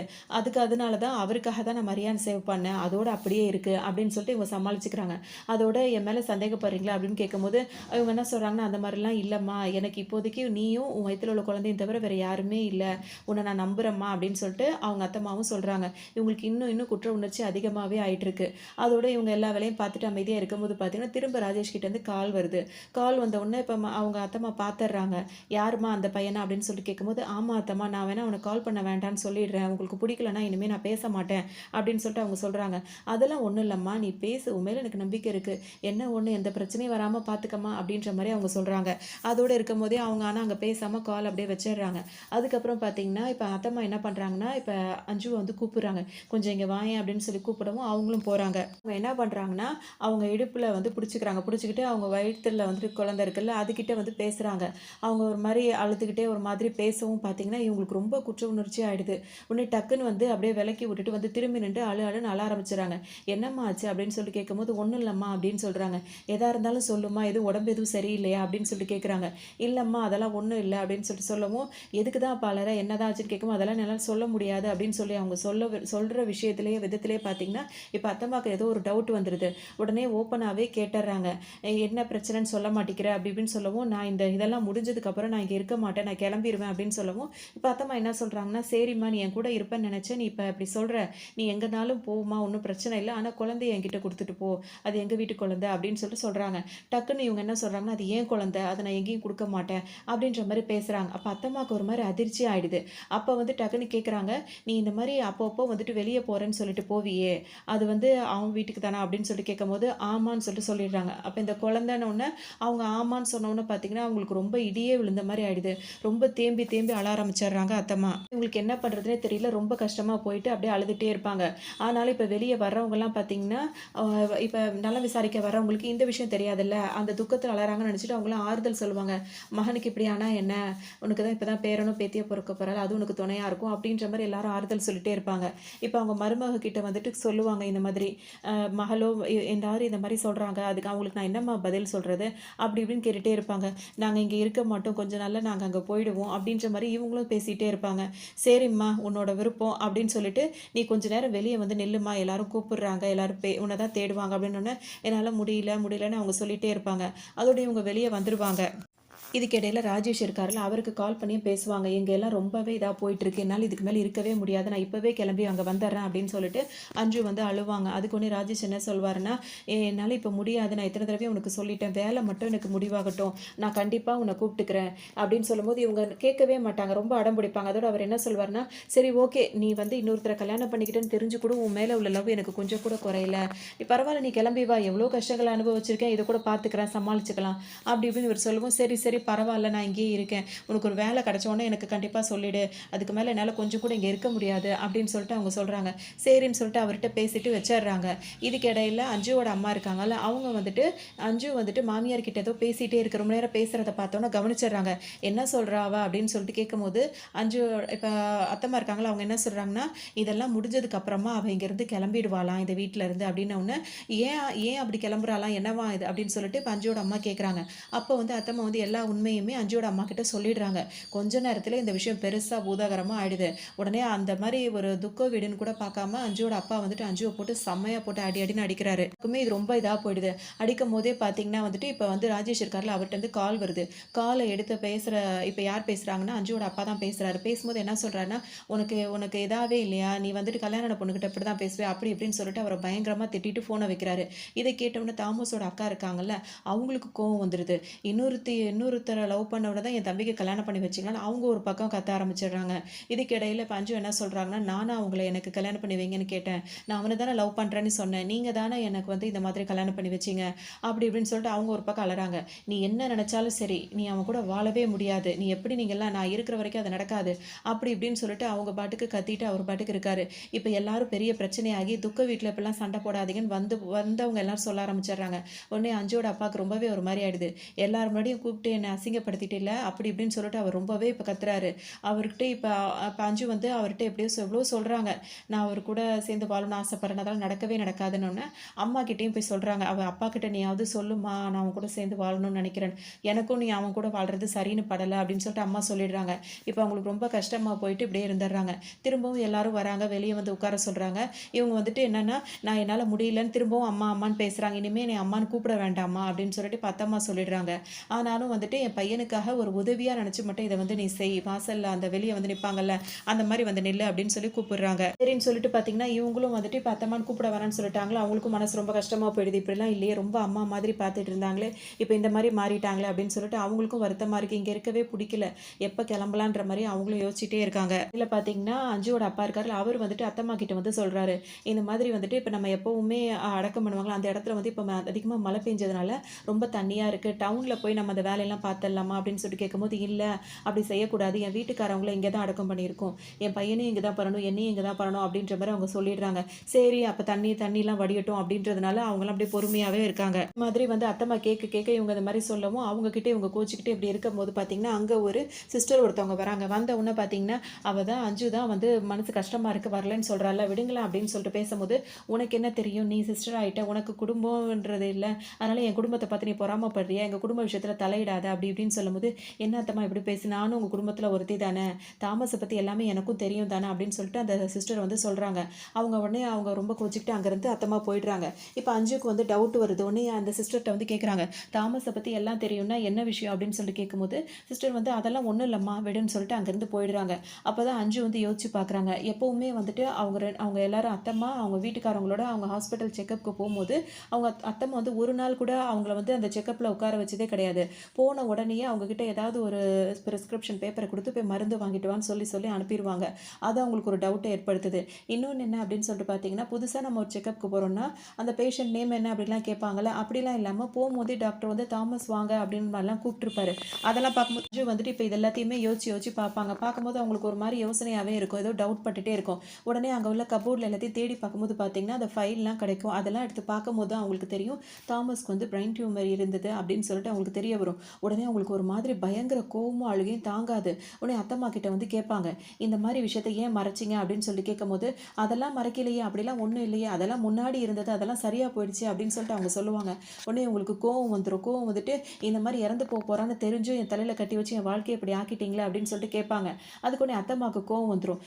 அதனால தான் அவருக்காக தான் நான் மரியான் சேவ் பண்ணேன், அதோட அப்படியே இருக்குது அப்படின்னு சொல்லிட்டு இவங்க சமாளிச்சுக்கிறாங்க. அதோட என் மேலே சந்தேகப்படுறீங்களா அப்படின்னு கேட்கும்போது இவங்க என்ன சொல்கிறாங்கன்னா, அந்த மாதிரிலாம் இல்லைம்மா, எனக்கு இப்போதைக்கு நீயும் உன் வயிற்றில் உள்ள குழந்தையும் தவிர வேறு யாருமே இல்லை, உன்னை நான் நம்புகிறேம்மா அப்படின்னு சொல்லிட்டு அவங்க அத்தம்மாவும் சொல்கிறாங்க. இவங்களுக்கு இன்னும் குற்ற உணர்ச்சி அதிகமாகவே ஆயிட்டிருக்கு. அதோட இவங்க எல்லா வேலையும் பார்த்துட்டு அமைதியாக இருக்கும்போது பார்த்தீங்கன்னா, திரும்ப ராஜேஷ் கிட்டேருந்து கால் வருது. கால் வந்த உடனே இப்போ அவங்க அத்தம்மா பார்த்துடுறாங்க. யாரும்மா அந்த பையனா அப்படின்னு சொல்லிட்டு கேட்கும்போது, ஆமாம் அத்தம்மா, நான் வேணா அவனை கால் பண்ண வேண்டான்னு சொல்லிடுறேன், உங்களுக்கு பிடிக்கலன்னா இனிமேல் நான் பேச மாட்டேன் அப்படின்னு சொல்லிட்டு அவங்க சொல்கிறாங்க. அதெல்லாம் ஒன்றும் இல்லைம்மா, நீ பேசு, உன் மேலே எனக்கு நம்பிக்கை இருக்குது, என்ன ஒன்று எந்த பிரச்சனையும் வராமல் பார்த்துக்கம்மா அப்படின்ற மாதிரி அவங்க சொல்கிறாங்க. அதோடு இருக்கும் போதே அவங்க ஆனால் அங்கே பேசாமல் கால் அப்படியே வச்சிடுறாங்க. அதுக்கப்புறம் பார்த்தீங்கன்னா, இப்போ அத்தம்மா என்ன பண்ணுறாங்கன்னா, இப்போ அஞ்சுவை வந்து கூப்பிடுறாங்க. கொஞ்சம் இங்கே வாயேன் அப்படின்னு சொல்லி கூப்பிடவும் அவங்களும் போகிறாங்க. அவங்க என்ன பண்ணுறாங்கன்னா, அவங்க இடுப்பில் வந்து பிடிச்சிக்கிறாங்க. பிடிச்சிக்கிட்டு அவங்க வயிற்றில் வந்துட்டு குழந்தை இருக்குல்ல, அதுக்கிட்ட வந்து பேசுகிறாங்க. அவங்க ஒரு மாதிரி அழுதுகிட்டே ஒரு மாதிரி பேசவும் பார்த்தீங்கன்னா, இவங்களுக்கு ரொம்ப குற்ற உணர்ச்சி ஆகிடுது. உடனே டக்குன்னு வந்து அப்படியே விலக்கி விட்டுட்டு வந்து திரும்பி நின்று அழுன்னு அழ ஆரம்பிச்சிடறாங்க. என்னம்மா ஆச்சு அப்படின்னு சொல்லி கேட்கும்போது, ஒன்றும் இல்லைம்மா அப்படின்னு சொல்கிறாங்க. எதாக இருந்தாலும் சொல்லுமா, எதுவும் உடம்பு எதுவும் சரியில்லையா அப்படின்னு சொல்லிட்டு கேட்குறாங்க. இல்லைம்மா அதெல்லாம் ஒன்றும் இல்லை அப்படின்னு சொல்லிட்டு சொல்லவும், எதுக்கு தான் பலர என்னதான் ஆச்சுன்னு கேட்கும், அதெல்லாம் என்னால் சொல்ல முடியாது அப்படின்னு சொல்லி அவங்க சொல்கிற விஷயத்திலேயே விதத்திலேயே பார்த்தீங்கன்னா, இப்போ அத்தம்மாவுக்கு ஏதோ ஒரு டவுட் வந்துடுது. உடனே ஓப்பனாகவே கேட்டுடுறாங்க. என்ன பிரச்சனைன்னு சொல்ல மாட்டேங்கிற அப்படி இப்படின்னு சொல்லவும், நான் இதெல்லாம் முடிஞ்சதுக்கப்புறம் நான் இங்கே இருக்க மாட்டேன், நான் கிளம்பிடுவேன் அப்படின்னு சொல்லவும், இப்போ அத்தம்மா என்ன சொல்கிறாங்கன்னா, சரிம்மா நீ என் கூட இருப்பேன்னு நினச்சேன், நீ இப்போ அப்படி சொல்கிற, நீ எங்கேனாலும் போமா, ஒன்றும் பிரச்சனை இல்லை, ஆனால் குழந்தைய என்கிட்ட கொடுத்துட்டு போ, அது எங்கள் வீட்டு குழந்தை அப்படின்னு சொல்லிட்டு சொல்கிறாங்க. டக்குன்னு இவங்க என்ன சொல்கிறாங்கன்னா, அது ஏன் குழந்தை, அதை நான் எங்கேயும் கொடுக்க மாட்டேன் அப்படின்ற மாதிரி பேசுகிறாங்க. அப்போ அத்தம்மாவுக்கு ஒரு மாதிரி அதிர்ச்சி ஆகிடுது. அப்போ வந்து டக்குன்னு கேட்குறாங்க, நீ இந்த மாதிரி அப்பப்போ வந்துட்டு வெளியே போகிறேன்னு சொல்லிட்டு போவியே, அது வந்து அவன் வீட்டுக்கு தானே அப்படின்னு சொல்லிட்டு கேட்கும்போது ஆமான்னு சொல்லிட்டு சொல்லிடுறாங்க. அப்போ இந்த குழந்தைன்னு அவங்க ஆமான்னு சொன்னோன்னு பார்த்தீங்கன்னா, அவங்களுக்கு ரொம்ப இடியே விழுந்த மாதிரி ஆயிடுது. ரொம்ப தேம்பி தேம்பி அழ ஆரம்பிச்சிடுறாங்க அத்தம்மா. இவங்களுக்கு என்ன பண்ணுறதுனே தெரியல, ரொம்ப கஷ்டமாக போயிட்டு அப்படியே அழுதுகிட்டே இருப்பாங்க. ஆனாலும் இப்போ வெளியே வர்றவங்கலாம் பார்த்தீங்கன்னா, இப்போ நலம் விசாரிக்க வர்றவங்களுக்கு இந்த விஷயம் தெரியாதுல்ல, அந்த துக்கத்தில் அழறாங்கன்னு நினச்சிட்டு அவங்களாம் ஆறுதல் சொல்லுவாங்க. மகனுக்கு இப்படி ஆனால் என்ன, உனக்கு தான் இப்போ தான் பேரனும் பேத்தியை பிறக்க போகிறாள், அது உனக்கு துணையாக இருக்கும் அப்படின்ற மாதிரி எல்லாரும் ஆறுதல் சொல்லிட்டே இருப்பாங்க. இப்போ அவங்க மருமக கிட்ட வந்துட்டு சொல்லுவாங்க இந்த மாதிரி, மகளோ எல்லாரும் இந்த மாதிரி சொல்கிறாங்க, அதுக்கு அவங்களுக்கு நான் என்னம்மா பதில் சொல்கிறது அப்படி இப்படின்னு கேட்டுகிட்டே இருப்பாங்க. நாங்கள் இங்கே இருக்க மாட்டோம், கொஞ்சம் நாளில் நாங்கள் அங்கே போயிடுவோம் அப்படின்ற மாதிரி இவங்களும் பேசிகிட்டே இருப்பாங்க. சரிம்மா உன்னோட விருப்பம் அப்படின்னு சொல்லிட்டு, நீ கொஞ்ச நேரம் வெளியே வந்து நில்லுமா, எல்லாரும் கூப்பிடுறாங்க, எல்லாரும் உன்னை தான் தேடுவாங்க அப்படின்னு என்னால் முடியலன்னு அவங்க சொல்லிகிட்டே இருப்பாங்க. அதோட இவங்க வெளியே வந்துடுவாங்க. இதுக்கிடையில் ராஜேஷ் இருக்காருல்ல, அவருக்கு கால் பண்ணியும் பேசுவாங்க. எங்கள் எல்லாம் ரொம்பவே இதாக போயிட்டுருக்கு, என்னால் இதுக்கு மேலே இருக்கவே முடியாது, நான் இப்போவே கிளம்பி அங்கே வந்துடுறேன் அப்படின்னு சொல்லிட்டு அஞ்சு வந்து அழுவாங்க. அதுக்கு ஒன்று ராஜேஷ் என்ன சொல்வாருன்னா, என்னால் இப்போ முடியாது, நான் இத்தனை தடவை உனக்கு சொல்லிட்டேன், வேலை மட்டும் எனக்கு முடிவாகட்டும், நான் கண்டிப்பாக உன்னை கூப்பிட்டுக்கிறேன் அப்படின்னு சொல்லும்போது இவங்க கேட்கவே மாட்டாங்க, ரொம்ப அடம் பிடிப்பாங்க. அதோட அவர் என்ன சொல்வார்னா, சரி ஓகே, நீ வந்து இன்னொருத்தரை கல்யாணம் பண்ணிக்கிட்டேன்னு தெரிஞ்சு கூட உன் மேலே உள்ள லவ் எனக்கு கொஞ்சம் கூட குறையல, பரவாயில்ல நீ கிளம்பி வா, எவ்வளோ கஷ்டங்களை அனுபவிச்சிருக்கேன், இதை கூட பார்த்துக்கிறேன், சமாளிச்சுக்கலாம் அப்படி இப்படின்னு இவர் சொல்லுவோம். சரி சரி பரவாயில்ல, நான் இங்கேயே இருக்கேன், உனக்கு ஒரு வேலை கிடச்சோன்னே எனக்கு கண்டிப்பாக சொல்லிவிடு, அதுக்கு மேலே என்னால் கொஞ்சம் கூட இங்கே இருக்க முடியாது அப்படின்னு சொல்லிட்டு அவங்க சொல்கிறாங்க. சரின்னு சொல்லிட்டு அவர்கிட்ட பேசிட்டு வச்சிடுறாங்க. இதுக்கு இடையில அஞ்சுவோட அம்மா இருக்காங்கல்ல, அவங்க வந்துட்டு அஞ்சு வந்துட்டு மாமியார் கிட்ட ஏதோ பேசிகிட்டே இருக்க, ரொம்ப நேரம் பேசுகிறத பார்த்தோன்னா கவனிச்சிடுறாங்க. என்ன சொல்கிறாவா அப்படின்னு சொல்லிட்டு கேட்கும்போது அஞ்சு இப்போ அத்தம்மா இருக்காங்களா, அவங்க என்ன சொல்கிறாங்கன்னா, இதெல்லாம் முடிஞ்சதுக்கு அப்புறமா அவள் இங்கேருந்து கிளம்பிடுவாளாம் இந்த வீட்டில் இருந்து அப்படின்னு ஒன்று, ஏன் ஏன் அப்படி கிளம்புறாளாம், என்னவா இது அப்படின்னு சொல்லிட்டு இப்போ அஞ்சுவோட அம்மா கேட்குறாங்க. அப்போ வந்து அத்தம்மா வந்து எல்லா உண்மையுமே அஞ்சுவோட அம்மா கிட்ட சொல்லிடுறாங்க. கொஞ்ச நேரத்தில் இந்த விஷயம் பெருசாக பூதாகரமாக ஆயிடுது. உடனே அந்த மாதிரி ஒரு துக்க வீடுன்னு கூட பார்க்காம அஞ்சுவோட அப்பா வந்துட்டு அஞ்சுவை போட்டு செம்மையாக போட்டு அடின்னு அடிக்கிறாரு. இது ரொம்ப இதாக போயிடுது. அடிக்கும் போதே பார்த்தீங்கன்னா வந்துட்டு இப்போ வந்து ராஜேஷ் இருக்கார்ல, அவர்கிட்ட இருந்து கால் வருது. காலை எடுத்து பேசுகிற இப்போ யார் பேசுகிறாங்கன்னா அஞ்சுவோட அப்பா தான் பேசுகிறாரு. பேசும்போது என்ன சொல்கிறாருன்னா, உனக்கு இதாகவே இல்லையா, நீ வந்துட்டு கல்யாண பொண்ணுக்கிட்ட இப்படி தான் பேசுவேன் அப்படி இப்படின்னு சொல்லிட்டு அவரை பயங்கரமாக திட்டிட்டு ஃபோனை வைக்கிறாரு. இதை கேட்டவுடனே தாமஸோட அக்கா இருக்காங்கல்ல, அவங்களுக்கு கோவம் வந்துடுது. இன்னொரு இன்னொருத்தரை லவ் பண்ணவரை தான் என் தம்பிக்கு கல்யாணம் பண்ணி வச்சிங்களான்னு அவங்க ஒரு பக்கம் கத்த ஆரம்பிச்சிடுறாங்க. இதுக்கு இடையில இப்ப அஞ்சு என்ன சொல்றாங்கன்னா, "நானா அவங்கள எனக்கு கல்யாணம் பண்ணி வைங்கன்னு கேட்டேன். நான் அவன தானே லவ் பண்றேன்னு சொன்னேன். நீங்க தானே எனக்கு வந்து இந்த மாதிரி கல்யாணம் பண்ணி வச்சீங்க." அப்படி இப்படின்னு சொல்லிட்டு அவங்க ஒரு பக்கம் அலறாங்க. "நீ என்ன நினைச்சாலும் சரி, நீ அவன் கூட வாழவே முடியாது. நீ எப்படி நீங்கலாம் நான் இருக்கிற வரைக்கும் அது நடக்காது." அப்படி இப்படின்னு சொல்லிட்டு அவங்க பாட்டுக்கு கத்திட்டு அவர் பாட்டுக்கு இருக்காரு. இப்ப எல்லாரும் பெரிய பிரச்சனையாகி துக்க வீட்ல இப்படிலாம் சண்டை போடாதீங்கன்னு வந்தவங்க எல்லாரும் சொல்ல ஆரம்பிச்சிடுறாங்க. உடனே அஞ்சுவோட அப்பாவுக்கு ரொம்பவே ஒரு மாதிரி ஆயிடுது. எல்லார் முன்னாடியும் கூப்பிட்டு என்னை அசிங்கப்படுத்திட்டு இல்ல அப்படி இப்படின்னு சொல்லிட்டு அவர் ரொம்பவே இப்போ கத்துறாரு. அவர்கிட்ட இப்போ அஞ்சு வந்து அவர்கிட்ட எப்படியோ எவ்வளோ சொல்றாங்க. நான் அவர் கூட சேர்ந்து வாழணும்னு ஆசைப்படுறேன், அதெல்லாம் நடக்கவே நடக்காதுன்னு அம்மா கிட்டேயும் போய் சொல்றாங்க. அவள் அப்பா கிட்ட நீயாவது சொல்லுமா, நான் அவன் கூட சேர்ந்து வாழணும்னு நினைக்கிறேன், எனக்கும் நீ அவன் கூட வாழ்றது சரின்னு படலை அப்படின்னு சொல்லிட்டு அம்மா சொல்லிடுறாங்க. இப்போ அவங்களுக்கு ரொம்ப கஷ்டமா போயிட்டு இப்படியே இருந்துடுறாங்க. திரும்பவும் எல்லாரும் வராங்க, வெளியே வந்து உட்கார சொல்றாங்க. இவங்க வந்துட்டு என்னன்னா, நான் என்னால் முடியலன்னு திரும்பவும் அம்மா அம்மான்னு பேசுறாங்க. இனிமே நீ அம்மான்னு கூப்பிட வேண்டாமா அப்படின்னு சொல்லிட்டு பத்தம்மா சொல்லிடுறாங்க. ஆனாலும் வந்துட்டு என் பையனுக்காக ஒரு உதவியா நினைச்சு மட்டும் இதை வந்து நீ செய், வாசல்ல அந்த வெளியே வந்து நிற்பாங்கல்ல அந்த மாதிரி வந்து நில்லு அப்படின்னு சொல்லி கூப்பிடுறாங்க. சரின்னு சொல்லிட்டு பார்த்தீங்கன்னா இவங்களும் வந்துட்டு இப்போ அத்தம்மான்னு கூப்பிட வரேன்னு சொல்லிட்டாங்களா. அவங்களுக்கும் மனசு ரொம்ப கஷ்டமா போயிடுது. இப்படிலாம் இல்லையே, ரொம்ப அம்மா மாதிரி பார்த்துட்டு இருந்தாங்களே, இப்போ இந்த மாதிரி மாறிட்டாங்களே அப்படின்னு சொல்லிட்டு அவங்களுக்கும் வருத்தமா இருக்கு. இங்கே இருக்கவே பிடிக்கல, எப்போ கிளம்பலான்ற மாதிரி அவங்களும் யோசிச்சுட்டே இருக்காங்க. இதில் பார்த்தீங்கன்னா அஞ்சுவோட அப்பா இருக்காரு, அவர் வந்துட்டு அத்தம்மா கிட்ட வந்து சொல்றாரு, இந்த மாதிரி வந்துட்டு இப்போ நம்ம எப்பவுமே அடக்கம் பண்ணுவாங்களா அந்த இடத்துல வந்து இப்போ அதிகமாக மழை பெஞ்சதுனால ரொம்ப தண்ணியாக இருக்குது, டவுனில் போய் நம்ம அந்த வேலையெல்லாம் பார்த்துடலாமா அப்படின்னு சொல்லிட்டு கேட்கும்போது, இல்லை அப்படி செய்யக்கூடாது, என் வீட்டுக்காரவங்கள இங்கே தான் அடக்கம் பண்ணியிருக்கோம், என் பையனையும் இங்கே தான் பண்ணணும், என்னையும் இங்கே தான் பண்ணணும் அப்படின்ற மாதிரி அவங்க சொல்லிடுறாங்க. சரி அப்போ தண்ணிலாம் வடியட்டும் அப்படின்றதுனால அவங்களாம் அப்படியே பொறுமையாகவே இருக்காங்க. இந்த மாதிரி வந்து அத்தம்மா கேட்க இவங்க இந்த மாதிரி சொல்லவும் அவங்கக்கிட்ட இவங்க கோச்சிக்கிட்டு இப்படி இருக்கும்போது பார்த்தீங்கன்னா அங்கே ஒரு சிஸ்டர் ஒருத்தவங்க வராங்க. வந்த உடனே பார்த்தீங்கன்னா அவள் தான் அஞ்சு தான் வந்து மனசு கஷ்டமாக இருக்குது வரலன்னு சொல்கிறாள், விடுங்களா அப்படின்னு சொல்லிட்டு பேசும்போது, உனக்கு என்ன தெரியும், நீ சிஸ்டர் ஆகிட்ட, உனக்கு குடும்பம்ன்றது இல்லை, அதனால் என் குடும்பத்தை பார்த்து நீ பொறாமப்படுறியா, எங்கள் குடும்ப விஷயத்தில் தலையிடாத அப்படி இப்படின்னு சொல்லும்போது, என்ன அத்தம்மா இப்படி பேசி, நானும் உங்கள் குடும்பத்தில் ஒருத்தி தானே, தாமஸை பற்றி எல்லாமே எனக்கும் தெரியும் தானே அப்படின்னு சொல்லிட்டு அந்த சிஸ்டர் வந்து சொல்கிறாங்க. அவங்க உடனே அவங்க ரொம்ப கோச்சிக்கிட்டு அங்கேருந்து அத்தம்மா போயிடுறாங்க. இப்போ அஞ்சுக்கு வந்து டவுட் வருது. உடனே அந்த சிஸ்டர்கிட்ட வந்து கேட்குறாங்க, தாமஸை பற்றி எல்லாம் தெரியும்னா என்ன விஷயம் அப்படின்னு சொல்லிட்டு கேட்கும்போது, சிஸ்டர் வந்து அதெல்லாம் ஒன்றும் இல்லைம்மா விடுன்னு சொல்லிட்டு அங்கேருந்து போயிடுறாங்க. அப்போ தான் அஞ்சு வந்து யோசிச்சு பார்க்குறாங்க. எப்போவுமே வந்துட்டு அவங்க எல்லாரும் அத்தம்மா அவங்க வீட்டுக்காரங்களோட அவங்க ஹாஸ்பிட்டல் செக்கப்புக்கு போகும்போது அவங்க அத்தம்மா வந்து ஒரு நாள் கூட அவங்கள வந்து அந்த செக்கப்பில் உட்கார வச்சதே கிடையாது. போன உடனேயே அவங்கக்கிட்ட ஏதாவது ஒரு ப்ரிஸ்கிரிப்ஷன் பேப்பரை கொடுத்து போய் மருந்து வாங்கிட்டு வான்னு சொல்லி அனுப்பிடுவாங்க. அது அவங்களுக்கு ஒரு டவுட்டை ஏற்படுத்துது. இன்னொன்று என்ன அப்படின்னு சொல்லிட்டு பார்த்தீங்கன்னா, புதுசாக நம்ம ஒரு செக்கப்புக்கு போகிறோம்னா அந்த பேஷண்ட் நேம் என்ன அப்படிலாம் கேட்பாங்கள்ல, அப்படிலாம் இல்லாமல் போகும்போதே டாக்டர் வந்து தாமஸ் வாங்க அப்படின்னு மாதிரிலாம் கூப்பிட்டுருப்பாரு. அதெல்லாம் பார்க்கும்போது வந்துட்டு இப்போ இது எல்லாத்தையுமே யோசிச்சு பார்ப்பாங்க. பார்க்கும்போது அவங்களுக்கு ஒரு மாதிரி யோசனையாகவே இருக்கும், ஏதோ டவுட் பட்டுட்டே இருக்கும். உடனே அங்கே உள்ள கபோர்டில் எல்லாத்தையும் தேடி பார்க்கும்போது பார்த்தீங்கன்னா அந்த ஃபைல்லாம் கிடைக்கும். அதெல்லாம் எடுத்து பார்க்கும்போது அவங்களுக்கு தெரியும் தாமஸ்க்கு வந்து பிரெயின் டியூமர் இருந்தது அப்படின்னு சொல்லிட்டு அவங்களுக்கு தெரிய வரும். உடனே அவங்களுக்கு ஒரு மாதிரி பயங்கர கோவமும் அழுகையும் தாங்காது. உடனே அத்தம்மா கிட்ட வந்து கேட்பாங்க, இந்த மாதிரி விஷயத்தை ஏன் மறைச்சிங்க அப்படின்னு சொல்லி கேட்கும்போது, அதெல்லாம் மறைக்கலையே, அப்படிலாம் ஒன்றும் இல்லையே, அதெல்லாம் முன்னாடி இருந்தது, அதெல்லாம் சரியாக போயிடுச்சு அப்படின்னு சொல்லிட்டு அவங்க சொல்லுவாங்க. உடனே உங்களுக்கு கோவம் வந்துடும். கோவம் வந்துட்டு இந்த மாதிரி இறந்து போகிறான்னு தெரிஞ்சும் என் தலையில் கட்டி வச்சு என் வாழ்க்கையை இப்படி ஆக்கிட்டீங்களே அப்படின்னு சொல்லிட்டு கேட்பாங்க. அதுக்கு உடனே அத்தம்மாவுக்கு கோவம் வந்துடும்.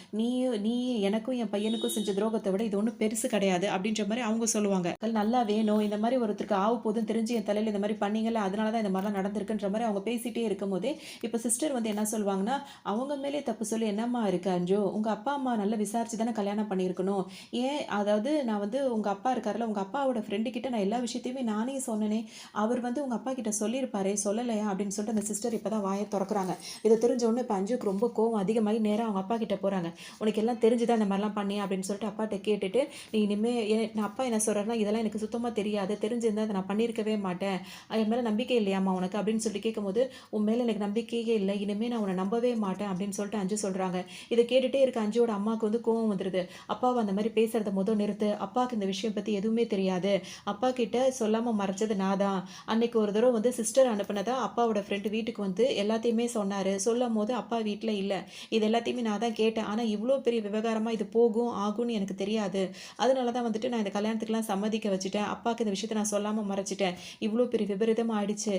நீ எனக்கும் என் பையனுக்கும் செஞ்ச துரோகத்தை விட இது ஒன்றும் பெருசு கிடையாது அப்படின்ற மாதிரி அவங்க சொல்லுவாங்க. நல்லா வேணும், இந்த மாதிரி ஒருத்தருக்கு ஆவு போதும் தெரிஞ்சு என் தலையில் இந்த மாதிரி பண்ணீங்கல்ல, அதனால தான் இந்த மாதிரிலாம் நடந்திருக்குன்ற மாதிரி அவங்க பேசிகிட்டே இருக்கும்போதே இப்போ சிஸ்டர் வந்து என்ன சொல்லுவாங்கன்னா, அவங்க மேலே தப்பு சொல்லி என்னம்மா இருக்கு அஞ்சு, உங்கள் அப்பா அம்மா நல்லா விசாரிச்சு தானே கல்யாணம் பண்ணியிருக்கணும். ஏன் அதாவது நான் வந்து உங்கள் அப்பா இருக்காருல்ல, உங்கள் அப்பாவோட ஃப்ரெண்டு கிட்ட நான் எல்லா விஷயத்தையுமே நானே சொன்னேனே, அவர் வந்து உங்கள் அப்பா கிட்ட சொல்லியிருப்பாரே, சொல்லலையா அப்படின்னு சொல்லிட்டு அந்த சிஸ்டர் இப்போ தான் வாயை திறக்கிறாங்க. இதை தெரிஞ்ச உடனே இப்போ அஞ்சுக்கு ரொம்ப கோவம் அதிகமாகி நேராக அவங்க அப்பா கிட்ட போகிறாங்க. உனக்கு எல்லாம் தெரிஞ்சுதான் இந்த மாதிரிலாம் பண்ணி அப்படின்னு சொல்லிட்டு அப்பாட்ட கேட்டுட்டு, நீ இனிமேல் நான் அப்பா என்ன சொல்கிறேன்னா, இதெல்லாம் எனக்கு சுத்தமாக தெரியாது, தெரிஞ்சிருந்தா அதை நான் பண்ணியிருக்கவே மாட்டேன், என் மேலே நம்பிக்கை இல்லையாம்மா உனக்கு அப்படின்னு சொல்லிட்டு கேட்கும்போது, உன் மேலே எனக்கு நம்பிக்கையே இல்லை, இனிமேல் நான் உன்னை நம்பவே மாட்டேன் அப்படின்னு சொல்லிட்டு அஞ்சு சொல்கிறாங்க. இதை கேட்டுகிட்டே இருக்க அஞ்சுவோட அம்மாவுக்கு வந்து கோவம் வந்துடுது. அப்பாவை அந்த மாதிரி பேசுகிறத நிறுத்து, அப்பாவுக்கு இந்த விஷயம் பற்றி எதுவுமே தெரியாது, அப்பா கிட்ட சொல்லாமல் மறைச்சது நான் தான், அன்னைக்கு ஒரு தடவை வந்து சிஸ்டர் அனுப்புனதா அப்பாவோட ஃப்ரெண்டு வீட்டுக்கு வந்து எல்லாத்தையுமே சொன்னார், சொல்லும் போது அப்பா வீட்டில் இல்லை, இது எல்லாத்தையுமே நான் தான் கேட்டேன், ஆனால் இவ்வளோ பெரிய விவகாரமாக இது போகும் ஆகும்னு எனக்கு தெரியாது, அதனால தான் வந்துட்டு நான் இந்த கல்யாணத்துக்குலாம் சம்மதிக்க வச்சுட்டேன், அப்பாவுக்கு இந்த விஷயத்தை நான் சொல்லாமல் மறைச்சிட்டேன், இவ்வளோ பெரிய விபரீதமாக ஆயிடுச்சு,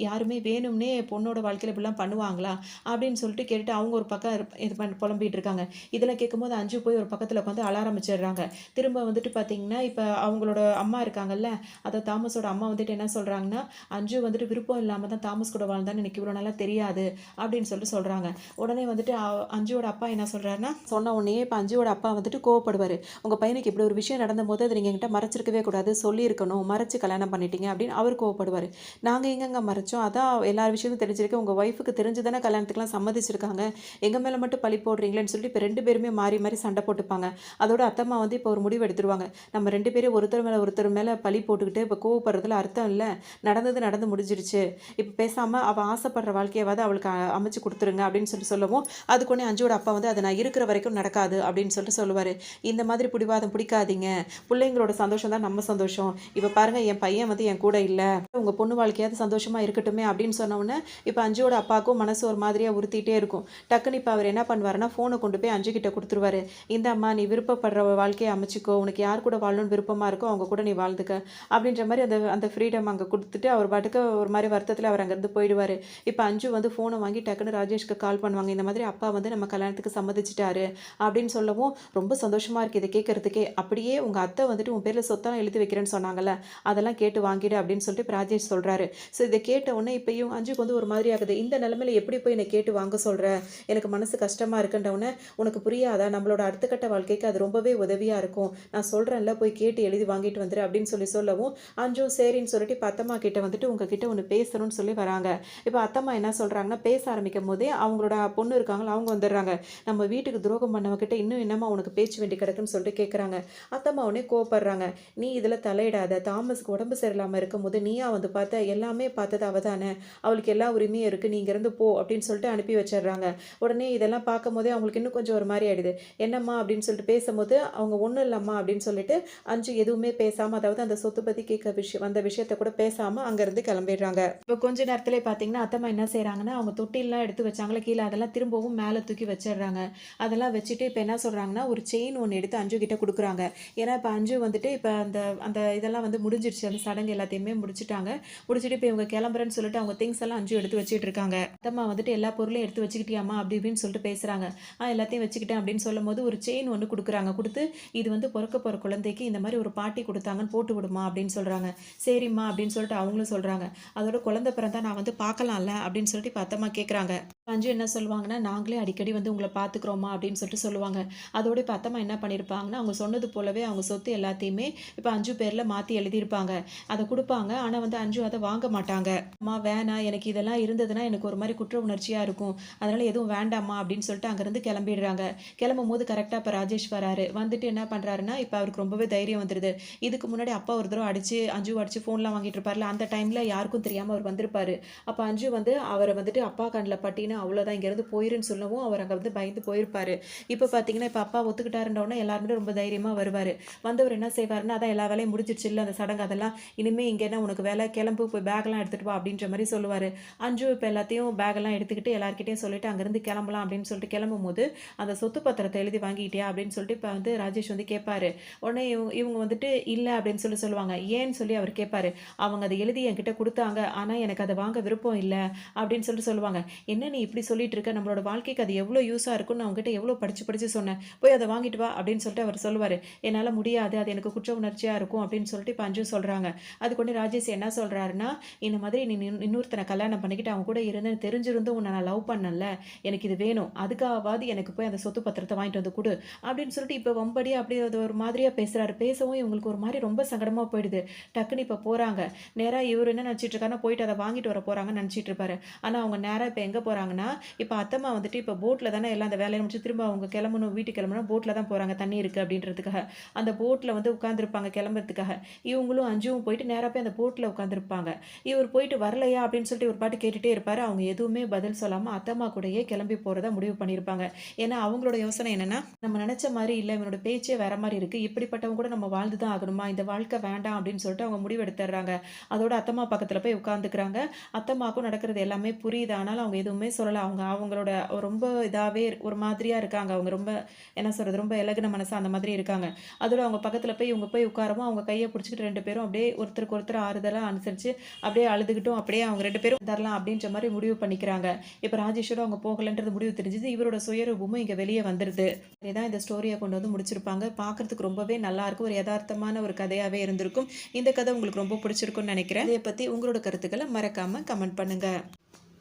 யாருமே வேணும்னே பொண்ணோட வாழ்க்கையில் இப்படிலாம் பண்ணுவாங்களா அப்படின்னு சொல்லிட்டு கேட்டுட்டு அவங்க ஒரு பக்கம் இது புலம்பிட்டு இருக்காங்க. இதெல்லாம் கேட்கும்போது அஞ்சு போய் ஒரு பக்கத்தில் உட்காந்து அழ ஆரம்பிச்சிடுறாங்க. திரும்ப வந்துட்டு பார்த்தீங்கன்னா இப்போ அவங்களோட அம்மா இருக்காங்கல்ல, அதை தாமஸோட அம்மா வந்துட்டு என்ன சொல்கிறாங்கன்னா, அஞ்சு வந்துட்டு விருப்பம் இல்லாமல் தான் தாமஸ் கூட வாழ்ந்தான்னு எனக்கு இவ்வளோ நல்லா தெரியாது அப்படின்னு சொல்லிட்டு சொல்கிறாங்க. உடனே வந்துட்டு அஞ்சுவோட அப்பா என்ன சொல்கிறாருன்னா, சொன்ன உடனே இப்போ அஞ்சுவோட அப்பா வந்துட்டு கோவப்படுவார். உங்கள் பையனுக்கு இப்படி ஒரு விஷயம் நடந்தபோது அதை நீங்கள் என்கிட்ட மறைச்சிருக்கவே கூடாது, சொல்லியிருக்கணும், மறைச்சு கல்யாணம் பண்ணிட்டீங்க அப்படின்னு அவர் கோவப்படுவார். நாங்கள் எங்கெங்க மறைச்சோம், சந்தோஷம். அதான் எல்லார் விஷயமும் தெரிஞ்சிருக்கு. உங்க ஒய்ஃப்‌க்கு தெரிஞ்சு தானே கல்யாணத்துக்குலாம் சம்மதிச்சிருக்காங்க. எங்க மேல மட்டும் பழி போடுறீங்களேன்னு சொல்லிட்டு இப்ப 2 பேருமே மாறி மாறி சண்டை போட்டுப்பாங்க. அதோட அத்தம்மா வந்து இப்போ ஒரு முடிவு எடுத்துருவாங்க. நம்ம 2 பேரும் ஒருத்தர் மேல பழி போட்டுக்கிட்டு இப்ப கோவப்படுறதுல அர்த்தம் இல்ல. நடந்தது நடந்து முடிஞ்சிருச்சு. இப்ப பேசாம அவ ஆசைப்படுற வாழ்க்கையவாது அவளுக்கு அமைச்சு குடுத்துருங்க அப்படின்னு சொல்லவும், அதுக்கு உடனே அஞ்சுவோட அப்பா வந்து அது நான் இருக்கிற வரைக்கும் நடக்காது அப்படின்னு சொல்லிட்டு சொல்லுவாரு. இந்த மாதிரி பிடிவாதம் பிடிக்காதீங்க. புள்ளைங்களோட சந்தோஷம் தான் நம்ம சந்தோஷம். இப்ப பாருங்க என் பையன் வந்து என் கூட இல்ல. உங்க பொண்ணு வாழ்க்கையாவது சந்தோஷமா இருக்கட்டுமே அப்படின்னு சொன்ன உடனே, இப்ப அஞ்சுவோட அப்பாவுக்கும் மனசு ஒரு மாதிரியா உறுத்திட்டே இருக்கும். டக்குன்னு இப்ப அவர் என்ன பண்ணுவாருன்னா, ஃபோன கொண்டு போய் அஞ்சு கிட்ட குடுத்துருவாரு. இந்தாம்மா நீ விருப்பப்படுற வாழ்க்கைய அமைச்சுக்கோ. உனக்கு யார் கூட வாழணும்னு விருப்பமா இருக்கோ அவங்க கூட நீ வாழ்ந்துக்க. அப்படின்ற மாரி அந்த அந்த ஃப்ரீடம் அங்க குடுத்துட்டு அவர் பாட்டுக்கு ஒரு மாரி வருத்தத்துல அவர் அங்கருந்து போயிடுவாரு. இப்ப அஞ்சு வந்து ஃபோன வாங்கி டக்குன்னு ராஜேஷ்க்கு கால் பண்ணுவாங்க. இந்த மாதிரி அப்பா வந்து நம்ம கல்யாணத்துக்கு சம்மதிச்சுட்டாரு அப்படின்னு சொல்லவும், ரொம்ப சந்தோஷமா இருக்கு இத கேட்கறதுக்கே. அப்படியே உங்க அத்தை வந்துட்டு உன் பேர்ல சொத்தெல்லாம் எழுதி வைக்கிறேன்னு சொன்னாங்கல்ல, அதெல்லாம் கேட்டு வாங்கிடு அப்படின்னு சொல்லிட்டு இப்ப ராஜேஷ் சொல்றாரு. ஸோ இத கேட்ட உடனே இப்பயும் அஞ்சுக்கு வந்து ஒரு மாதிரி ஆகுது. இந்த நிலைமையில எப்படி போய் என்னை கேட்டு வாங்க சொல்ற? எனக்கு மனசு கஷ்டமா இருக்குன்ற உடனே, உனக்கு புரியாதா? நம்மளோட அடுத்த கட்ட வாழ்க்கைக்கு அது ரொம்பவே உதவியா இருக்கும். நான் சொல்றேன்ல போய் கேட்டு எழுதி வாங்கிட்டு வந்துரு அப்படின்னு சொல்லவும், அஞ்சும் சரின்னு சொல்லிட்டு இப்ப அத்தம்மா கிட்ட வந்துட்டு உங்ககிட்ட ஒண்ணு பேசணும்னு சொல்லி வராங்க. இப்ப அத்தம்மா என்ன சொல்றாங்கன்னா, பேச ஆரம்பிக்கும்போதே அவங்களோட பொண்ணு இருக்காங்கல்ல அவங்க வந்துடுறாங்க. நம்ம வீட்டுக்கு துரோகம் பண்ணவகிட்ட இன்னும் என்னம்மா உனக்கு பேச்சு வேண்டி கிடக்குன்னு சொல்லிட்டு கேட்குறாங்க. அத்தம்மா உடனே கோவப்படுறாங்க. நீ இதுல தலையிடாத. தாமஸ்க்கு உடம்பு சரியில்லாம இருக்கும்போது நீயா வந்து பார்த்த? எல்லாமே பார்த்தது அவ தானே. அவளுக்கு எல்லா உரிமையும் இருக்கு. நீ இங்கிருந்து போ அப்படின்னு சொல்லிட்டு அனுப்பி வச்சிடுறாங்க. உடனே இதெல்லாம் பார்க்கும்போதே அவங்களுக்கு இன்னும் கொஞ்சம் ஒரு மாரி ஆயிடுது. என்னம்மா அப்படின்னு சொல்லிட்டு பேசும்போது, அவங்க ஒண்ணும் இல்லம்மா அப்படின்னு சொல்லிட்டு அஞ்சு எதுவுமே பேசாம அதாவது அந்த சொத்து பத்தி கேட்க வந்த விஷயத்த கூட பேசாம அங்கருந்து கிளம்பிடுறாங்க. இப்போ கொஞ்ச நேரத்திலே பார்த்தீங்கன்னா, அத்தம்மா என்ன செய்றாங்கன்னா, அவங்க தொட்டில்லாம் எடுத்து வச்சாங்கல்ல கீழ அதெல்லாம் திரும்பவும் மேல தூக்கி வச்சிடுறாங்க. அதெல்லாம் வச்சுட்டு இப்ப என்ன சொல்றாங்கன்னா, ஒரு செயின் ஒண்ணு எடுத்து அஞ்சு கிட்ட குடுக்குறாங்க. ஏன்னா இப்ப அஞ்சு வந்துட்டு இப்ப அந்த அந்த இதெல்லாம் வந்து முடிஞ்சிருச்சு. அந்த சடங்கு எல்லாத்தையுமே முடிச்சுட்டாங்க. முடிச்சுட்டு இப்ப இவங்க கிளம்புறேன்னு சொல்லிட்டு அவங்க திங்ஸ் எல்லாம் அஞ்சு எடுத்து வச்சுட்டு இருக்காங்க. அத்தம்மா வந்துட்டு எல்லா பொருளையும் எடுத்து வச்சுக்கிட்டியாம்மா? அப்படி இப்படின்னு சொல்லிட்டு பேசுறாங்க. எல்லாத்தையும் வச்சுக்கிட்டேன் அப்படின்னு சொல்லும்போது ஒரு செயின் ஒண்ணு குடுக்குறாங்க. குடுத்து இது வந்து பொறக்க போற குழந்தைக்கு இந்த மாரி ஒரு பாட்டி குடுத்தாங்கன்னு போட்டு விடுமா அப்படின்னு சொல்றாங்க. சரிம்மா அப்படின்னு சொல்லிட்டு அவங்களும் சொல்றாங்க. அதோட குழந்தை பிறந்தா நான் வந்து பார்க்கலாம்ல அப்படின்னு சொல்லிட்டு இப்ப அத்தம்மா கேட்குறாங்க. அஞ்சு என்ன சொல்லுவாங்கன்னா, நாங்களே அடிக்கடி வந்து உங்கள பார்த்துக்கிறோம்மா அப்படின்னு சொல்லிட்டு சொல்லுவாங்க. அதோட இப்ப அத்தம்மா என்ன பண்ணியிருப்பாங்கன்னா, அவங்க சொன்னது போலவே அவங்க சொத்து எல்லாத்தையுமே இப்ப அஞ்சு பேர்ல மாத்தி எழுதியிருப்பாங்க. அத குடுப்பாங்க. ஆனா வந்து அஞ்சு அத வாங்க மாட்டாங்க. அம்மா வேணாம் எனக்கு இதெல்லாம் இருந்ததுன்னா எனக்கு ஒரு மாரி குற்ற உணர்ச்சியா இருக்கும். அதனால எதுவும் வேண்டாம்மா அப்படின்னு சொல்லிட்டு அங்கருந்து கிளம்பிடுறாங்க. கிளம்பும்போது கரெக்ட்டா இப்ப ராஜேஷ் வராரு. வந்துட்டு என்ன பண்றாருன்னா, இப்ப அவருக்கு ரொம்பவே தைரியம் வந்துருது. இதுக்கு முன்னாடி அப்பா ஒரு தடவ அஞ்சுவ அடிச்சு ஃபோன்லாம் வாங்கிட்டு இருப்பார்ல, அந்த டைம்ல யாருக்கும் தெரியாம அவர் வந்திருப்பாரு. அப்ப அஞ்சு வந்து அவர வந்துட்டு அப்பா கண்ல பட்டீன்னா அவ்வளோதான் இங்கேருந்து போயிருன்னு சொல்லவும், அவர் அங்க வந்து பயந்து போயிருப்பாரு. இப்ப பார்த்தீங்கன்னா, இப்ப அப்பா ஒத்துக்கிட்டாருன்ற உடனே எல்லாருமே ரொம்ப தைரியமா வருவாரு. வந்தவர் என்ன செய்வாருன்னா, அதான் எல்லா வேலையும் முடிஞ்சிருச்சுல்ல அந்த சடங்கு அதெல்லாம். இனிமே இங்க என்ன உனக்கு வேலை? கிளம்பு போய் பேக்லாம் எடுத்துட்டு வா அப்படின்ற மாரி சொல்லுவாரு. அஞ்சு இப்ப எல்லாத்தையும் பேக்கெல்லாம் எடுத்துக்கிட்டு எல்லார்கிட்டயும் சொல்லிட்டு அங்கேருந்து கிளம்பலாம் அப்படின்னு சொல்லிட்டு கிளம்பும்போது, அந்த சொத்து பத்திரத்த எழுதி வாங்கிட்டியா? அப்படின்னு சொல்லிட்டு இப்ப வந்து ராஜேஷ் வந்து கேட்பாரு. உடனே இவங்க வந்துட்டு இல்ல அப்படின்னு சொல்லுவாங்க. ஏன்னு சொல்லி அவர் கேட்பாரு. அவங்க அத எழுதி என்கிட்ட குடுத்தாங்க. ஆனா எனக்கு அத வாங்க விருப்பம் இல்ல அப்படின்னு சொல்லுவாங்க. என்ன நீ இப்படி சொல்லிட்டு இருக்க? நம்மளோட வாழ்க்கைக்கு அது எவ்வளோ யூஸா இருக்கும்னு நான் உன்கிட்ட எவ்வளோ படிச்சு படிச்சு சொன்னேன். போய் அத வாங்கிட்டு வா அப்படின்னு சொல்லிட்டு அவர் சொல்லுவாரு. என்னால முடியாது. அது எனக்கு குற்ற உணர்ச்சியா இருக்கும் அப்படின்னு சொல்லிட்டு இப்ப அஞ்சு சொல்றாங்க. அதுக்கு உடனே ராஜேஷ் என்ன சொல்றாருன்னா, இந்த மாதிரி நீ இன்னொருத்தன கல்யாணம் பண்ணிக்கிட்டு அவங்க கூட இருந்தேன்னு தெரிஞ்சிருந்தும் உன்ன நான் லவ் பண்ணேன்ல. எனக்கு இது வேணும். அதுக்காவது எனக்கு போய் அந்த சொத்து பத்திரத்த வாங்கிட்டு வந்து குடு. அப்படின்னு சொல்லிட்டு இப்ப வம்படியா அப்படியே அது ஒரு மாதிரியா பேசுறாரு. பேசவும் இவங்களுக்கு ஒரு மாரி ரொம்ப சங்கடமா போயிடுது. டக்குன்னு இப்ப போறாங்க. நேரா இவரு என்ன நினைச்சிட்டு இருக்காருன்னா, போயிட்டு அத வாங்கிட்டு வர போறாங்கன்னு நினைச்சிட்டு இருப்பாரு. ஆனா அவங்க நேரா இப்ப எங்க போறாங்கன்னா, இப்ப அத்தம்மா வந்துட்டு இப்ப போட்ல தானே எல்லாம் அந்த வேலைய முடிச்சு திரும்ப அவங்க கிளம்பணும், வீட்டுக்கு கிளம்பணும் போட்ல தான் போறாங்க. தண்ணி இருக்கு அப்படின்றதுக்காக. அந்த போட்ல வந்து உட்கார்ந்திருப்பாங்க கிளம்புறதுக்காக. இவங்களும் அஞ்சுவும் போயிட்டு நேரா போய் அந்த போட்ல உட்கார்ந்திருப்பாங்க. இவர் போயிட்டு வரலையா அப்படின்னு சொல்லிட்டு ஒரு பாட்டு கேட்டுட்டே இருப்பாரு. அவங்க எதுவுமே பதில் சொல்லாம அத்தம்மா கூடயே கிளம்பி போறதா முடிவு பண்ணியிருப்பாங்க. ஏன்னா அவங்களோட யோசனை என்னன்னா, நம்ம நினைச்ச மாரி இல்ல. இவனோட பேச்சே வேற மாரி இருக்கு. இப்படிப்பட்டவங்க கூட நம்ம வாழ்ந்து தான் ஆகணுமா? இந்த வாழ்க்கை வேண்டாம் அப்படின்னு சொல்லிட்டு அவங்க முடிவு எடுத்துடுறாங்க. அதோட அத்தம்மா பக்கத்துல போய் உட்கார்ந்துக்கிறாங்க. அத்தம்மாக்கும் நடக்கிறது எல்லாமே புரியுது. ஆனாலும் அவங்க எதுவுமே சொல்லல. அவங்களோட ரொம்ப இதாவே ஒரு மாதிரியா இருக்காங்க. அவங்க ரொம்ப என்ன சொல்றது? ரொம்ப இளகுன மனசா அந்த மாதிரி இருக்காங்க. அதோட அவங்க பக்கத்துல போய் இவங்க போய் உட்காரவும், அவங்க கைய புடிச்சுக்கிட்டு 2 பேரும் அப்படியே ஒருத்தருக்கு ஒருத்தர் ஆறுதலா அனுசரிச்சு, அப்படியே அழுதுகிட்டும் அப்படியே அவங்க 2 பேரும் தரலாம் அப்படின்ற மாரி முடிவு பண்ணிக்கிறாங்க. இப்ப ராஜேஷோட அவங்க போகலன்றது முடிவு தெரிஞ்சது. இவரோட சுயரூபமும் இங்க வெளிய வந்துருது. இதான் இந்த ஸ்டோரிய கொண்டு வந்து முடிச்சிருப்பாங்க. பார்க்கறதுக்கு ரொம்பவே நல்லாருக்கும். ஒரு எதார்த்தமான ஒரு கதையாவே இருந்திருக்கும். இந்த கதை உங்களுக்கு ரொம்ப பிடிச்சிருக்கும்னு நெனைக்கிறேன். இதைய பத்தி உங்களோட கருத்துக்கள மறக்காம கமெண்ட் பண்ணுங்க.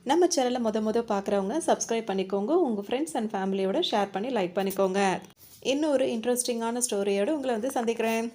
நம்ம சேனல மொத பார்க்குறவங்க சப்ஸ்கிரைப் பண்ணிக்கோங்க. உங்க ஃப்ரெண்ட்ஸ் அண்ட் ஃபேமிலியோட ஷேர் பண்ணி லைக் பண்ணிக்கோங்க. இன்னொரு இன்ட்ரஸ்டிங்கான ஸ்டோரியோட உங்கள வந்து சந்திக்கிறேன்.